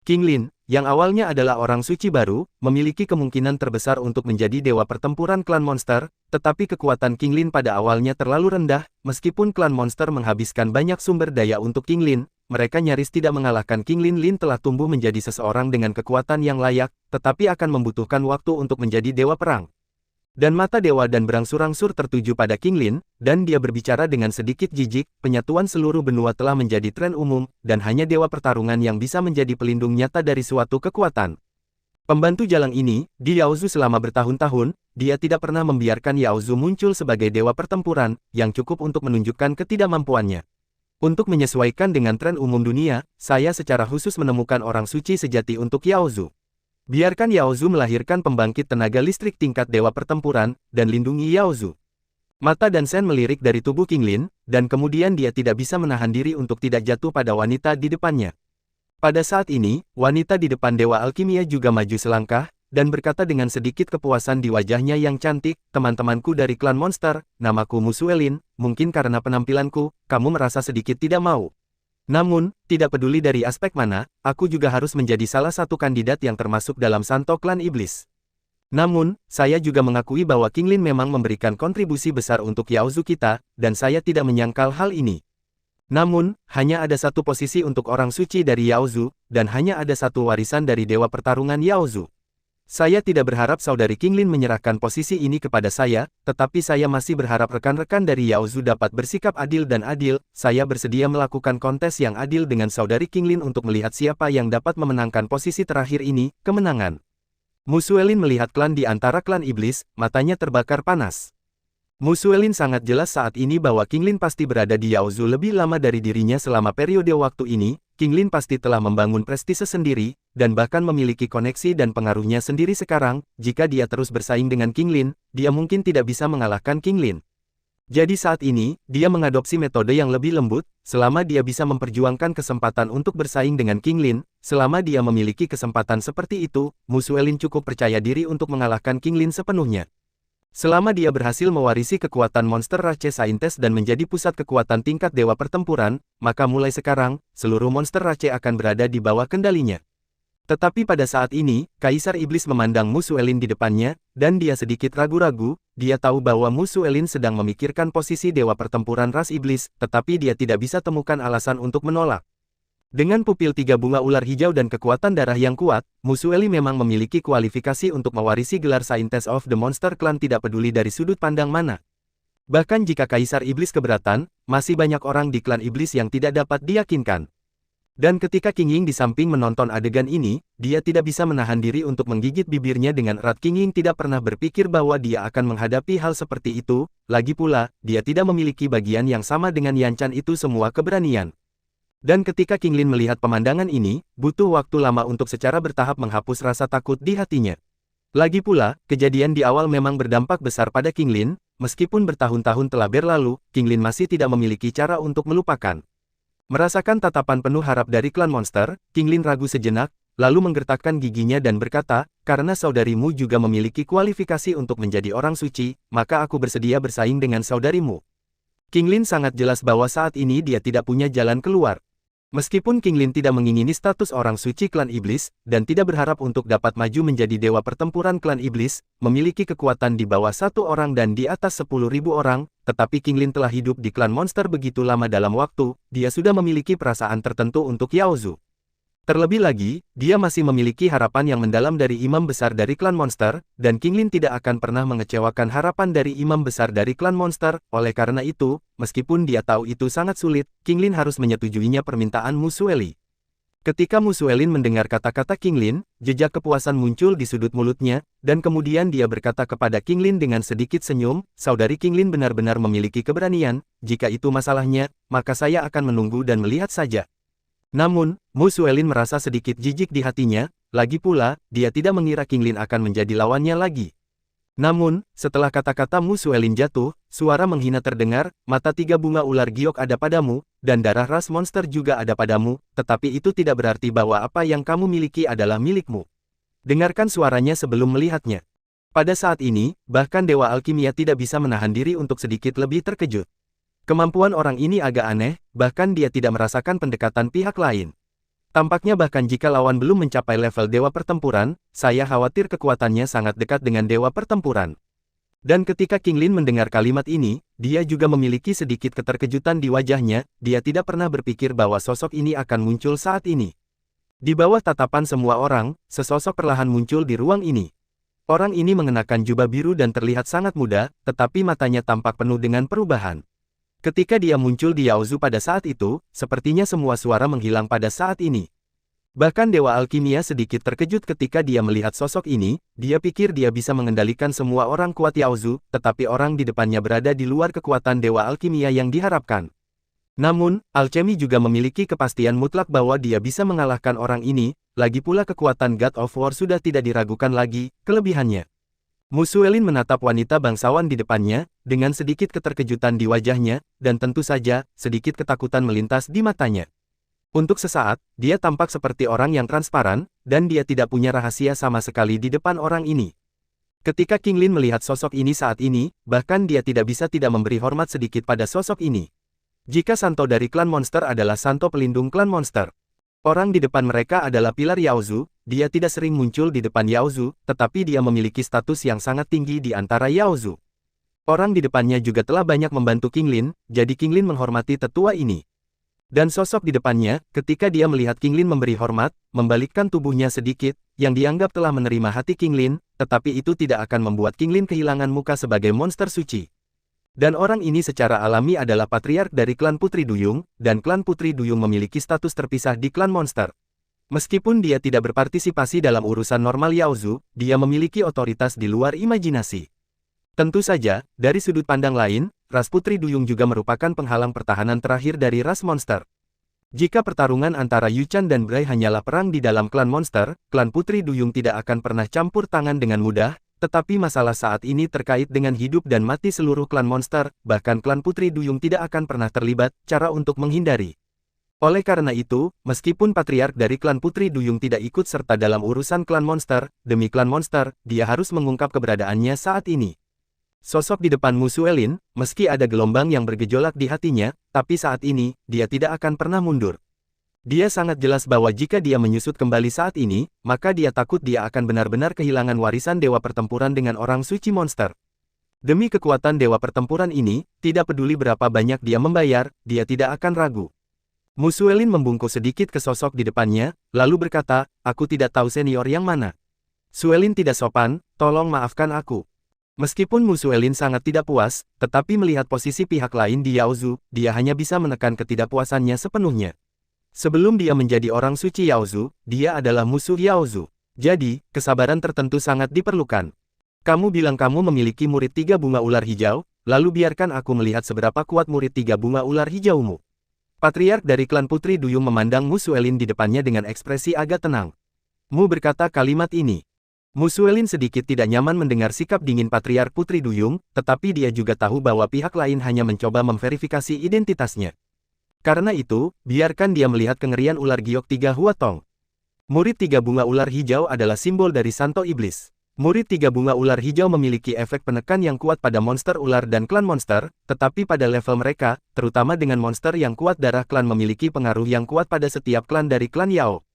King Lin, yang awalnya adalah orang suci baru, memiliki kemungkinan terbesar untuk menjadi dewa pertempuran klan monster, tetapi kekuatan King Lin pada awalnya terlalu rendah, meskipun klan monster menghabiskan banyak sumber daya untuk King Lin, mereka nyaris tidak mengalahkan King Lin. Lin telah tumbuh menjadi seseorang dengan kekuatan yang layak, tetapi akan membutuhkan waktu untuk menjadi dewa perang. Dan mata dewa dan berangsur-angsur tertuju pada King Lin, dan dia berbicara dengan sedikit jijik, penyatuan seluruh benua telah menjadi tren umum, dan hanya dewa pertarungan yang bisa menjadi pelindung nyata dari suatu kekuatan. Pembantu Jalang ini, di Yaozu selama bertahun-tahun, dia tidak pernah membiarkan Yaozu muncul sebagai dewa pertempuran, yang cukup untuk menunjukkan ketidakmampuannya. Untuk menyesuaikan dengan tren umum dunia, saya secara khusus menemukan orang suci sejati untuk Yaozu. Biarkan Yaozu melahirkan pembangkit tenaga listrik tingkat dewa pertempuran, dan lindungi Yaozu. Mata dan sen melirik dari tubuh King Lin, dan kemudian dia tidak bisa menahan diri untuk tidak jatuh pada wanita di depannya. Pada saat ini, wanita di depan Dewa Alkimia juga maju selangkah, dan berkata dengan sedikit kepuasan di wajahnya yang cantik, "Teman-temanku dari klan monster, namaku Musuelin, mungkin karena penampilanku, kamu merasa sedikit tidak mau. Namun, tidak peduli dari aspek mana, aku juga harus menjadi salah satu kandidat yang termasuk dalam Santo Klan Iblis. Namun, saya juga mengakui bahwa King Lin memang memberikan kontribusi besar untuk Yaozu kita, dan saya tidak menyangkal hal ini. Namun, hanya ada satu posisi untuk orang suci dari Yaozu, dan hanya ada satu warisan dari Dewa Pertarungan Yaozu. Saya tidak berharap saudari King Lin menyerahkan posisi ini kepada saya, tetapi saya masih berharap rekan-rekan dari Yaozu dapat bersikap adil dan adil. Saya bersedia melakukan kontes yang adil dengan saudari King Lin untuk melihat siapa yang dapat memenangkan posisi terakhir ini, kemenangan." Musuelin melihat klan di antara klan iblis, matanya terbakar panas. Musuelin sangat jelas saat ini bahwa King Lin pasti berada di Yaozu lebih lama dari dirinya selama periode waktu ini. King Lin pasti telah membangun prestise sendiri, dan bahkan memiliki koneksi dan pengaruhnya sendiri sekarang. Jika dia terus bersaing dengan King Lin, dia mungkin tidak bisa mengalahkan King Lin. Jadi saat ini, dia mengadopsi metode yang lebih lembut, selama dia bisa memperjuangkan kesempatan untuk bersaing dengan King Lin. Selama dia memiliki kesempatan seperti itu, Musuelin cukup percaya diri untuk mengalahkan King Lin sepenuhnya. Selama dia berhasil mewarisi kekuatan monster Rache Saintes dan menjadi pusat kekuatan tingkat dewa pertempuran, maka mulai sekarang, seluruh monster Rache akan berada di bawah kendalinya. Tetapi pada saat ini, Kaisar Iblis memandang Musuelin di depannya, dan dia sedikit ragu-ragu. Dia tahu bahwa Musuelin sedang memikirkan posisi dewa pertempuran ras iblis, tetapi dia tidak bisa temukan alasan untuk menolak. Dengan pupil tiga bunga ular hijau dan kekuatan darah yang kuat, Musueli memang memiliki kualifikasi untuk mewarisi gelar Saintes of the Monster Clan tidak peduli dari sudut pandang mana. Bahkan jika Kaisar Iblis keberatan, masih banyak orang di klan iblis yang tidak dapat diyakinkan. Dan ketika King Ying di samping menonton adegan ini, dia tidak bisa menahan diri untuk menggigit bibirnya dengan erat. King Ying tidak pernah berpikir bahwa dia akan menghadapi hal seperti itu, lagi pula, dia tidak memiliki bagian yang sama dengan Yanchan itu semua keberanian. Dan ketika King Lin melihat pemandangan ini, butuh waktu lama untuk secara bertahap menghapus rasa takut di hatinya. Lagi pula, kejadian di awal memang berdampak besar pada King Lin, meskipun bertahun-tahun telah berlalu, King Lin masih tidak memiliki cara untuk melupakan. Merasakan tatapan penuh harap dari klan monster, King Lin ragu sejenak, lalu menggertakkan giginya dan berkata, "Karena saudarimu juga memiliki kualifikasi untuk menjadi orang suci, maka aku bersedia bersaing dengan saudarimu." King Lin sangat jelas bahwa saat ini dia tidak punya jalan keluar. Meskipun Qinglin tidak mengingini status orang suci klan iblis, dan tidak berharap untuk dapat maju menjadi dewa pertempuran klan iblis, memiliki kekuatan di bawah 1 orang dan di atas 10.000 orang, tetapi Qinglin telah hidup di klan monster begitu lama dalam waktu, dia sudah memiliki perasaan tertentu untuk Yao Zu. Terlebih lagi, dia masih memiliki harapan yang mendalam dari imam besar dari klan monster, dan Qinglin tidak akan pernah mengecewakan harapan dari imam besar dari klan monster. Oleh karena itu, meskipun dia tahu itu sangat sulit, Qinglin harus menyetujuinya permintaan Mu Sueli. Ketika Mu Suelin mendengar kata-kata Qinglin, jejak kepuasan muncul di sudut mulutnya, dan kemudian dia berkata kepada Qinglin dengan sedikit senyum, "Saudari Qinglin benar-benar memiliki keberanian, jika itu masalahnya, maka saya akan menunggu dan melihat saja." Namun, Mu Suelin merasa sedikit jijik di hatinya, lagi pula, dia tidak mengira Qinglin akan menjadi lawannya lagi. Namun, setelah kata-kata Mu Suelin jatuh, suara menghina terdengar, "Mata 3 bunga ular giok ada padamu, dan darah ras monster juga ada padamu, tetapi itu tidak berarti bahwa apa yang kamu miliki adalah milikmu." Dengarkan suaranya sebelum melihatnya. Pada saat ini, bahkan Dewa Alkimia tidak bisa menahan diri untuk sedikit lebih terkejut. Kemampuan orang ini agak aneh, bahkan dia tidak merasakan pendekatan pihak lain. Tampaknya bahkan jika lawan belum mencapai level dewa pertempuran, saya khawatir kekuatannya sangat dekat dengan dewa pertempuran. Dan ketika Qinglin mendengar kalimat ini, dia juga memiliki sedikit keterkejutan di wajahnya, dia tidak pernah berpikir bahwa sosok ini akan muncul saat ini. Di bawah tatapan semua orang, sesosok perlahan muncul di ruang ini. Orang ini mengenakan jubah biru dan terlihat sangat muda, tetapi matanya tampak penuh dengan perubahan. Ketika dia muncul di Yao Zu pada saat itu, sepertinya semua suara menghilang pada saat ini. Bahkan Dewa Alkimia sedikit terkejut ketika dia melihat sosok ini, dia pikir dia bisa mengendalikan semua orang kuat Yao Zu, tetapi orang di depannya berada di luar kekuatan Dewa Alkimia yang diharapkan. Namun, alchemy juga memiliki kepastian mutlak bahwa dia bisa mengalahkan orang ini, lagi pula kekuatan God of War sudah tidak diragukan lagi, kelebihannya. Mu Suelin menatap wanita bangsawan di depannya, dengan sedikit keterkejutan di wajahnya, dan tentu saja, sedikit ketakutan melintas di matanya. Untuk sesaat, dia tampak seperti orang yang transparan, dan dia tidak punya rahasia sama sekali di depan orang ini. Ketika Qinglin melihat sosok ini saat ini, bahkan dia tidak bisa tidak memberi hormat sedikit pada sosok ini. Jika Santo dari klan monster adalah Santo pelindung klan monster, orang di depan mereka adalah pilar Yao Zu, dia tidak sering muncul di depan Yao Zu, tetapi dia memiliki status yang sangat tinggi di antara Yao Zu. Orang di depannya juga telah banyak membantu Qinglin, jadi Qinglin menghormati tetua ini. Dan sosok di depannya, ketika dia melihat Qinglin memberi hormat, membalikkan tubuhnya sedikit, yang dianggap telah menerima hati Qinglin, tetapi itu tidak akan membuat Qinglin kehilangan muka sebagai monster suci. Dan orang ini secara alami adalah patriark dari klan Putri Duyung, dan klan Putri Duyung memiliki status terpisah di klan monster. Meskipun dia tidak berpartisipasi dalam urusan normal Yao Zu, dia memiliki otoritas di luar imajinasi. Tentu saja, dari sudut pandang lain, ras Putri Duyung juga merupakan penghalang pertahanan terakhir dari ras monster. Jika pertarungan antara Yu Chan dan Bray hanyalah perang di dalam klan monster, klan Putri Duyung tidak akan pernah campur tangan dengan mudah, tetapi masalah saat ini terkait dengan hidup dan mati seluruh klan monster, bahkan klan Putri Duyung tidak akan pernah terlibat, cara untuk menghindari. Oleh karena itu, meskipun patriark dari klan Putri Duyung tidak ikut serta dalam urusan klan monster, demi klan monster, dia harus mengungkap keberadaannya saat ini. Sosok di depan Mu Suelin, meski ada gelombang yang bergejolak di hatinya, tapi saat ini, dia tidak akan pernah mundur. Dia sangat jelas bahwa jika dia menyusut kembali saat ini, maka dia takut dia akan benar-benar kehilangan warisan dewa pertempuran dengan orang suci monster. Demi kekuatan dewa pertempuran ini, tidak peduli berapa banyak dia membayar, dia tidak akan ragu. Mu Suelin membungkuk sedikit ke sosok di depannya, lalu berkata, "Aku tidak tahu senior yang mana." Suelin tidak sopan, tolong maafkan aku. Meskipun Mu Suelin sangat tidak puas, tetapi melihat posisi pihak lain di Yao Zu, dia hanya bisa menekan ketidakpuasannya sepenuhnya. Sebelum dia menjadi orang suci Yao Zu, dia adalah musuh Yao Zu. Jadi, kesabaran tertentu sangat diperlukan. Kamu bilang kamu memiliki murid 3 bunga ular hijau, lalu biarkan aku melihat seberapa kuat murid 3 bunga ular hijaumu. Patriark dari klan Putri Duyung memandang Mu Suelin di depannya dengan ekspresi agak tenang. Mu berkata kalimat ini. Mu Suelin sedikit tidak nyaman mendengar sikap dingin Patriark Putri Duyung, tetapi dia juga tahu bahwa pihak lain hanya mencoba memverifikasi identitasnya. Karena itu, biarkan dia melihat kengerian ular giok 3 Huatong. Murid 3 bunga ular hijau adalah simbol dari Santo Iblis. Murid tiga bunga ular hijau memiliki efek penekan yang kuat pada monster ular dan klan monster, tetapi pada level mereka, terutama dengan monster yang kuat darah klan memiliki pengaruh yang kuat pada setiap klan dari klan Yao.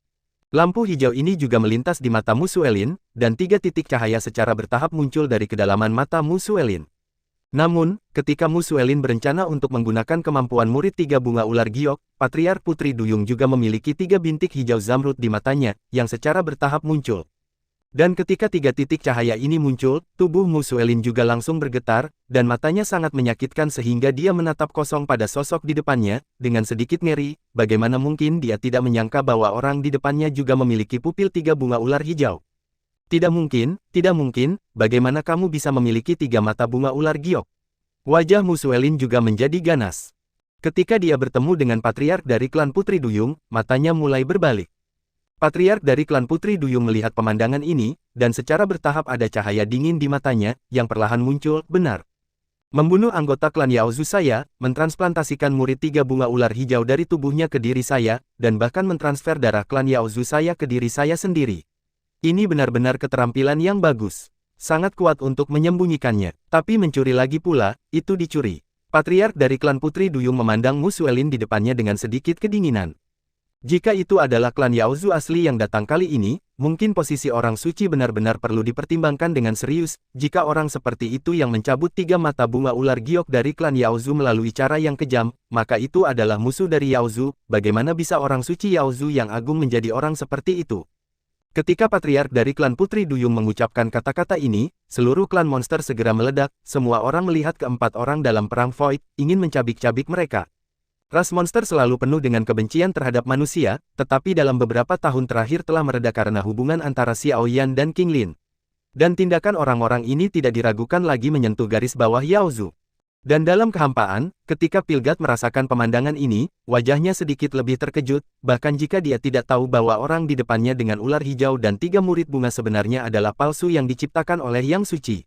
Lampu hijau ini juga melintas di mata Mu Suelin, dan 3 titik cahaya secara bertahap muncul dari kedalaman mata Mu Suelin. Namun, ketika Mu Suelin berencana untuk menggunakan kemampuan murid tiga bunga ular giok, Patriark Putri Duyung juga memiliki 3 bintik hijau zamrud di matanya, yang secara bertahap muncul. Dan ketika 3 titik cahaya ini muncul, tubuh Mu Suelin juga langsung bergetar, dan matanya sangat menyakitkan sehingga dia menatap kosong pada sosok di depannya, dengan sedikit ngeri, bagaimana mungkin dia tidak menyangka bahwa orang di depannya juga memiliki pupil 3 bunga ular hijau. Tidak mungkin, bagaimana kamu bisa memiliki 3 mata bunga ular giok? Wajah Mu Suelin juga menjadi ganas. Ketika dia bertemu dengan Patriark dari klan Putri Duyung, matanya mulai berbalik. Patriark dari klan Putri Duyung melihat pemandangan ini, dan secara bertahap ada cahaya dingin di matanya, yang perlahan muncul, benar. Membunuh anggota klan Yaozu saya, mentransplantasikan murid 3 bunga ular hijau dari tubuhnya ke diri saya, dan bahkan mentransfer darah klan Yaozu saya ke diri saya sendiri. Ini benar-benar keterampilan yang bagus. Sangat kuat untuk menyembunyikannya, tapi mencuri lagi pula, itu dicuri. Patriark dari klan Putri Duyung memandang Mu Suelin di depannya dengan sedikit kedinginan. Jika itu adalah klan Yaozu asli yang datang kali ini, mungkin posisi orang suci benar-benar perlu dipertimbangkan dengan serius. Jika orang seperti itu yang mencabut 3 mata bunga ular giok dari klan Yaozu melalui cara yang kejam, maka itu adalah musuh dari Yaozu. Bagaimana bisa orang suci Yaozu yang agung menjadi orang seperti itu? Ketika Patriark dari klan Putri Duyung mengucapkan kata-kata ini, seluruh klan monster segera meledak. Semua orang melihat keempat orang dalam perang Void, ingin mencabik-cabik mereka. Ras monster selalu penuh dengan kebencian terhadap manusia, tetapi dalam beberapa tahun terakhir telah mereda karena hubungan antara Xiao Yan dan King Lin. Dan tindakan orang-orang ini tidak diragukan lagi menyentuh garis bawah Yaozu. Dan dalam kehampaan, ketika Pilgat merasakan pemandangan ini, wajahnya sedikit lebih terkejut, bahkan jika dia tidak tahu bahwa orang di depannya dengan ular hijau dan 3 murid bunga sebenarnya adalah palsu yang diciptakan oleh Yang Suci.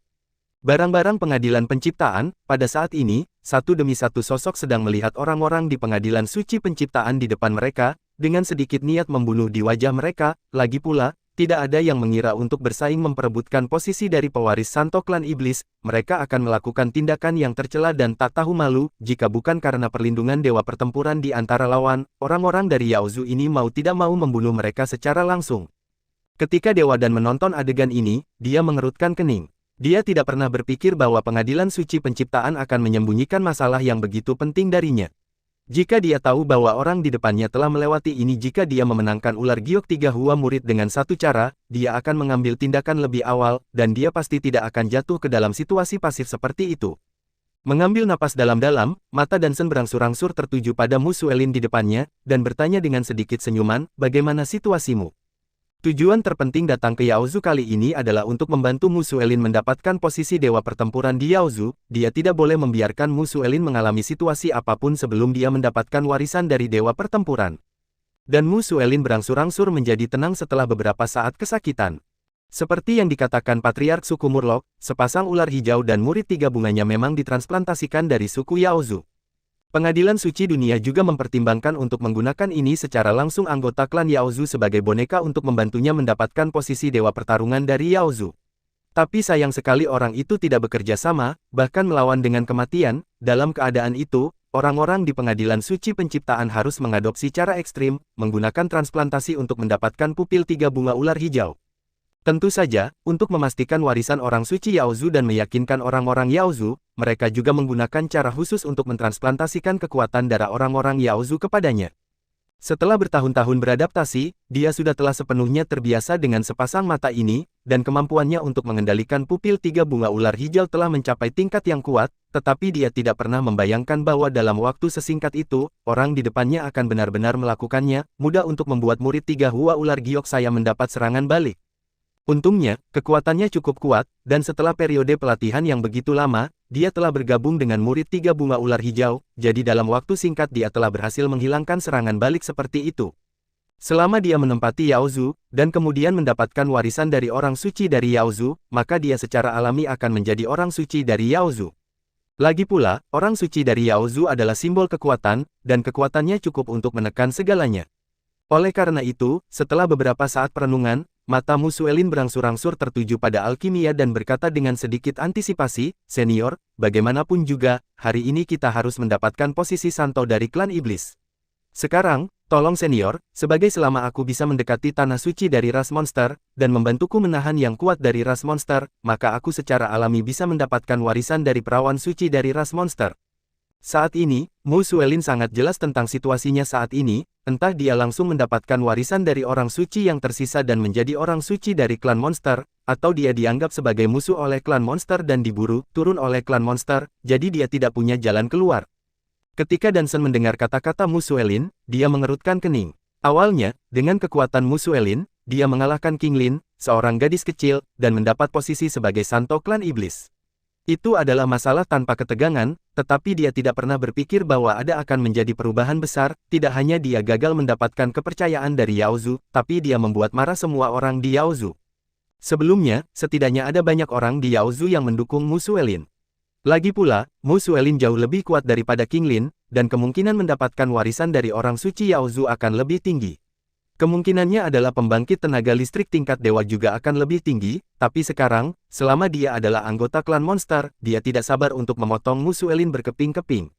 Barang-barang pengadilan penciptaan, pada saat ini, satu demi satu sosok sedang melihat orang-orang di pengadilan suci penciptaan di depan mereka, dengan sedikit niat membunuh di wajah mereka. Lagi pula, tidak ada yang mengira untuk bersaing memperebutkan posisi dari pewaris Santo Klan Iblis. Mereka akan melakukan tindakan yang tercela dan tak tahu malu, jika bukan karena perlindungan dewa pertempuran di antara lawan. Orang-orang dari Yaozu ini mau tidak mau membunuh mereka secara langsung. Ketika Dewa Dan menonton adegan ini, dia mengerutkan kening. Dia tidak pernah berpikir bahwa pengadilan suci penciptaan akan menyembunyikan masalah yang begitu penting darinya. Jika dia tahu bahwa orang di depannya telah melewati ini, jika dia memenangkan ular giok 3 Hua murid dengan satu cara, dia akan mengambil tindakan lebih awal, dan dia pasti tidak akan jatuh ke dalam situasi pasif seperti itu. Mengambil napas dalam-dalam, mata Dansen berangsur-angsur tertuju pada Mu Suelin di depannya, dan bertanya dengan sedikit senyuman, bagaimana situasimu? Tujuan terpenting datang ke Yaozu kali ini adalah untuk membantu Mu Suelin mendapatkan posisi dewa pertempuran di Yaozu. Dia tidak boleh membiarkan Mu Suelin mengalami situasi apapun sebelum dia mendapatkan warisan dari dewa pertempuran. Dan Mu Suelin berangsur-angsur menjadi tenang setelah beberapa saat kesakitan. Seperti yang dikatakan Patriark suku Murloc, sepasang ular hijau dan murid 3 bunganya memang ditransplantasikan dari suku Yaozu. Pengadilan Suci Dunia juga mempertimbangkan untuk menggunakan ini secara langsung anggota klan Yaozu sebagai boneka untuk membantunya mendapatkan posisi dewa pertarungan dari Yaozu. Tapi sayang sekali orang itu tidak bekerja sama, bahkan melawan dengan kematian. Dalam keadaan itu, orang-orang di Pengadilan Suci Penciptaan harus mengadopsi cara ekstrim, menggunakan transplantasi untuk mendapatkan pupil 3 bunga ular hijau. Tentu saja, untuk memastikan warisan orang suci Yaozu dan meyakinkan orang-orang Yaozu, mereka juga menggunakan cara khusus untuk mentransplantasikan kekuatan darah orang-orang Yaozu kepadanya. Setelah bertahun-tahun beradaptasi, dia sudah telah sepenuhnya terbiasa dengan sepasang mata ini, dan kemampuannya untuk mengendalikan pupil 3 bunga ular hijau telah mencapai tingkat yang kuat, tetapi dia tidak pernah membayangkan bahwa dalam waktu sesingkat itu, orang di depannya akan benar-benar melakukannya. Mudah untuk membuat murid 3 Hua ular giok saya mendapat serangan balik. Untungnya, kekuatannya cukup kuat, dan setelah periode pelatihan yang begitu lama, dia telah bergabung dengan murid 3 bunga ular hijau, jadi dalam waktu singkat dia telah berhasil menghilangkan serangan balik seperti itu. Selama dia menempati Yaozu, dan kemudian mendapatkan warisan dari orang suci dari Yaozu, maka dia secara alami akan menjadi orang suci dari Yaozu. Lagi pula, orang suci dari Yaozu adalah simbol kekuatan, dan kekuatannya cukup untuk menekan segalanya. Oleh karena itu, setelah beberapa saat perenungan, mata Mu Suelin berangsur-angsur tertuju pada alkimia dan berkata dengan sedikit antisipasi, "Senior, bagaimanapun juga, hari ini kita harus mendapatkan posisi Santo dari klan iblis. Sekarang, tolong senior, sebagai selama aku bisa mendekati tanah suci dari ras monster, dan membantuku menahan yang kuat dari ras monster, maka aku secara alami bisa mendapatkan warisan dari perawan suci dari ras monster." Saat ini, Mu Suelin sangat jelas tentang situasinya saat ini, entah dia langsung mendapatkan warisan dari orang suci yang tersisa dan menjadi orang suci dari klan monster, atau dia dianggap sebagai musuh oleh klan monster dan diburu turun oleh klan monster, jadi dia tidak punya jalan keluar. Ketika Dansen mendengar kata-kata Mu Suelin, dia mengerutkan kening. Awalnya, dengan kekuatan Mu Suelin, dia mengalahkan King Lin, seorang gadis kecil, dan mendapat posisi sebagai Santo klan iblis. Itu adalah masalah tanpa ketegangan, tetapi dia tidak pernah berpikir bahwa ada akan menjadi perubahan besar. Tidak hanya dia gagal mendapatkan kepercayaan dari Yao Zu, tapi dia membuat marah semua orang di Yao Zu. Sebelumnya, setidaknya ada banyak orang di Yao Zu yang mendukung Mu Suelin. Lagi pula, Mu Suelin jauh lebih kuat daripada King Lin, dan kemungkinan mendapatkan warisan dari orang suci Yao Zu akan lebih tinggi. Kemungkinannya adalah pembangkit tenaga listrik tingkat dewa juga akan lebih tinggi, tapi sekarang, selama dia adalah anggota klan monster, dia tidak sabar untuk memotong Mu Suelin berkeping-keping.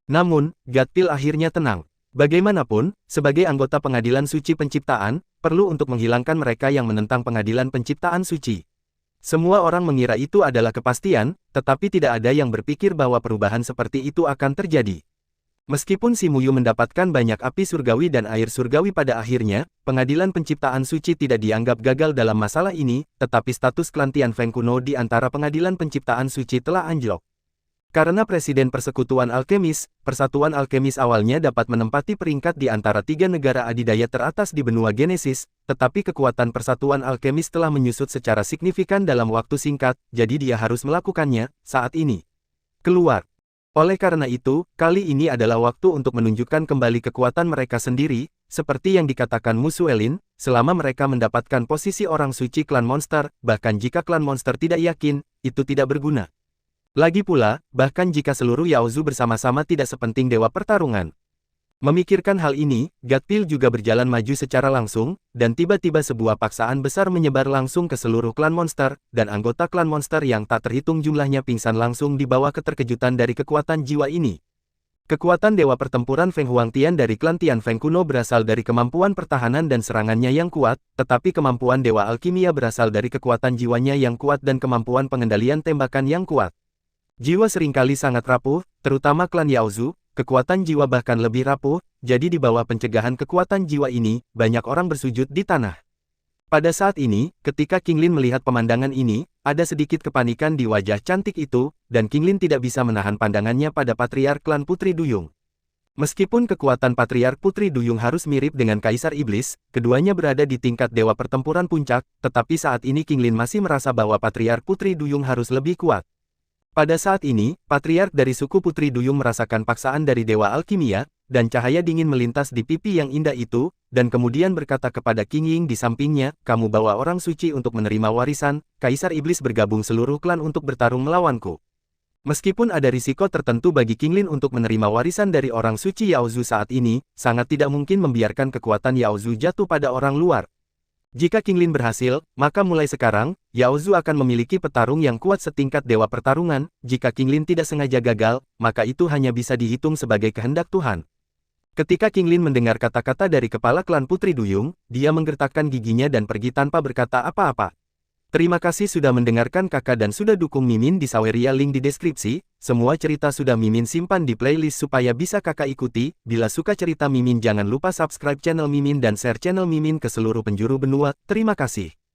Namun, Gatpil akhirnya tenang. Bagaimanapun, sebagai anggota pengadilan suci penciptaan, perlu untuk menghilangkan mereka yang menentang pengadilan penciptaan suci. Semua orang mengira itu adalah kepastian, tetapi tidak ada yang berpikir bahwa perubahan seperti itu akan terjadi. Meskipun Si Muyu mendapatkan banyak api surgawi dan air surgawi pada akhirnya, pengadilan penciptaan suci tidak dianggap gagal dalam masalah ini, tetapi status klan Tianfeng kuno di antara pengadilan penciptaan suci telah anjlok. Karena Presiden Persekutuan Alkemis, Persatuan Alkemis awalnya dapat menempati peringkat di antara 3 negara adidaya teratas di benua Genesis, tetapi kekuatan Persatuan Alkemis telah menyusut secara signifikan dalam waktu singkat, jadi dia harus melakukannya, saat ini. Keluar. Oleh karena itu, kali ini adalah waktu untuk menunjukkan kembali kekuatan mereka sendiri, seperti yang dikatakan Mu Suelin, selama mereka mendapatkan posisi orang suci klan monster, bahkan jika klan monster tidak yakin, itu tidak berguna. Lagi pula, bahkan jika seluruh Yao Zu bersama-sama tidak sepenting dewa pertarungan. Memikirkan hal ini, Gatpil juga berjalan maju secara langsung, dan tiba-tiba sebuah paksaan besar menyebar langsung ke seluruh klan monster, dan anggota klan monster yang tak terhitung jumlahnya pingsan langsung di bawah keterkejutan dari kekuatan jiwa ini. Kekuatan dewa pertempuran Feng Huangtian dari klan Tianfeng kuno berasal dari kemampuan pertahanan dan serangannya yang kuat, tetapi kemampuan dewa alkimia berasal dari kekuatan jiwanya yang kuat dan kemampuan pengendalian tembakan yang kuat. Jiwa seringkali sangat rapuh, terutama klan Yao Zu. Kekuatan jiwa bahkan lebih rapuh, jadi di bawah pencegahan kekuatan jiwa ini, banyak orang bersujud di tanah. Pada saat ini, ketika King Lin melihat pemandangan ini, ada sedikit kepanikan di wajah cantik itu, dan King Lin tidak bisa menahan pandangannya pada Patriark klan Putri Duyung. Meskipun kekuatan Patriark Putri Duyung harus mirip dengan Kaisar Iblis, keduanya berada di tingkat dewa pertempuran puncak, tetapi saat ini King Lin masih merasa bahwa Patriark Putri Duyung harus lebih kuat. Pada saat ini, Patriark dari suku Putri Duyung merasakan paksaan dari Dewa Alkimia, dan cahaya dingin melintas di pipi yang indah itu, dan kemudian berkata kepada King Ying di sampingnya, "Kamu bawa orang suci untuk menerima warisan, Kaisar Iblis bergabung seluruh klan untuk bertarung melawanku." Meskipun ada risiko tertentu bagi King Lin untuk menerima warisan dari orang suci Yao Zu saat ini, sangat tidak mungkin membiarkan kekuatan Yao Zu jatuh pada orang luar. Jika King Lin berhasil, maka mulai sekarang, Yao Zu akan memiliki petarung yang kuat setingkat dewa pertarungan. Jika King Lin tidak sengaja gagal, maka itu hanya bisa dihitung sebagai kehendak Tuhan. Ketika King Lin mendengar kata-kata dari kepala klan Putri Duyung, dia menggertakkan giginya dan pergi tanpa berkata apa-apa. Terima kasih sudah mendengarkan kakak dan sudah dukung Mimin di Saweria, link di deskripsi. Semua cerita sudah Mimin simpan di playlist supaya bisa kakak ikuti. Bila suka cerita Mimin jangan lupa subscribe channel Mimin dan share channel Mimin ke seluruh penjuru benua. Terima kasih.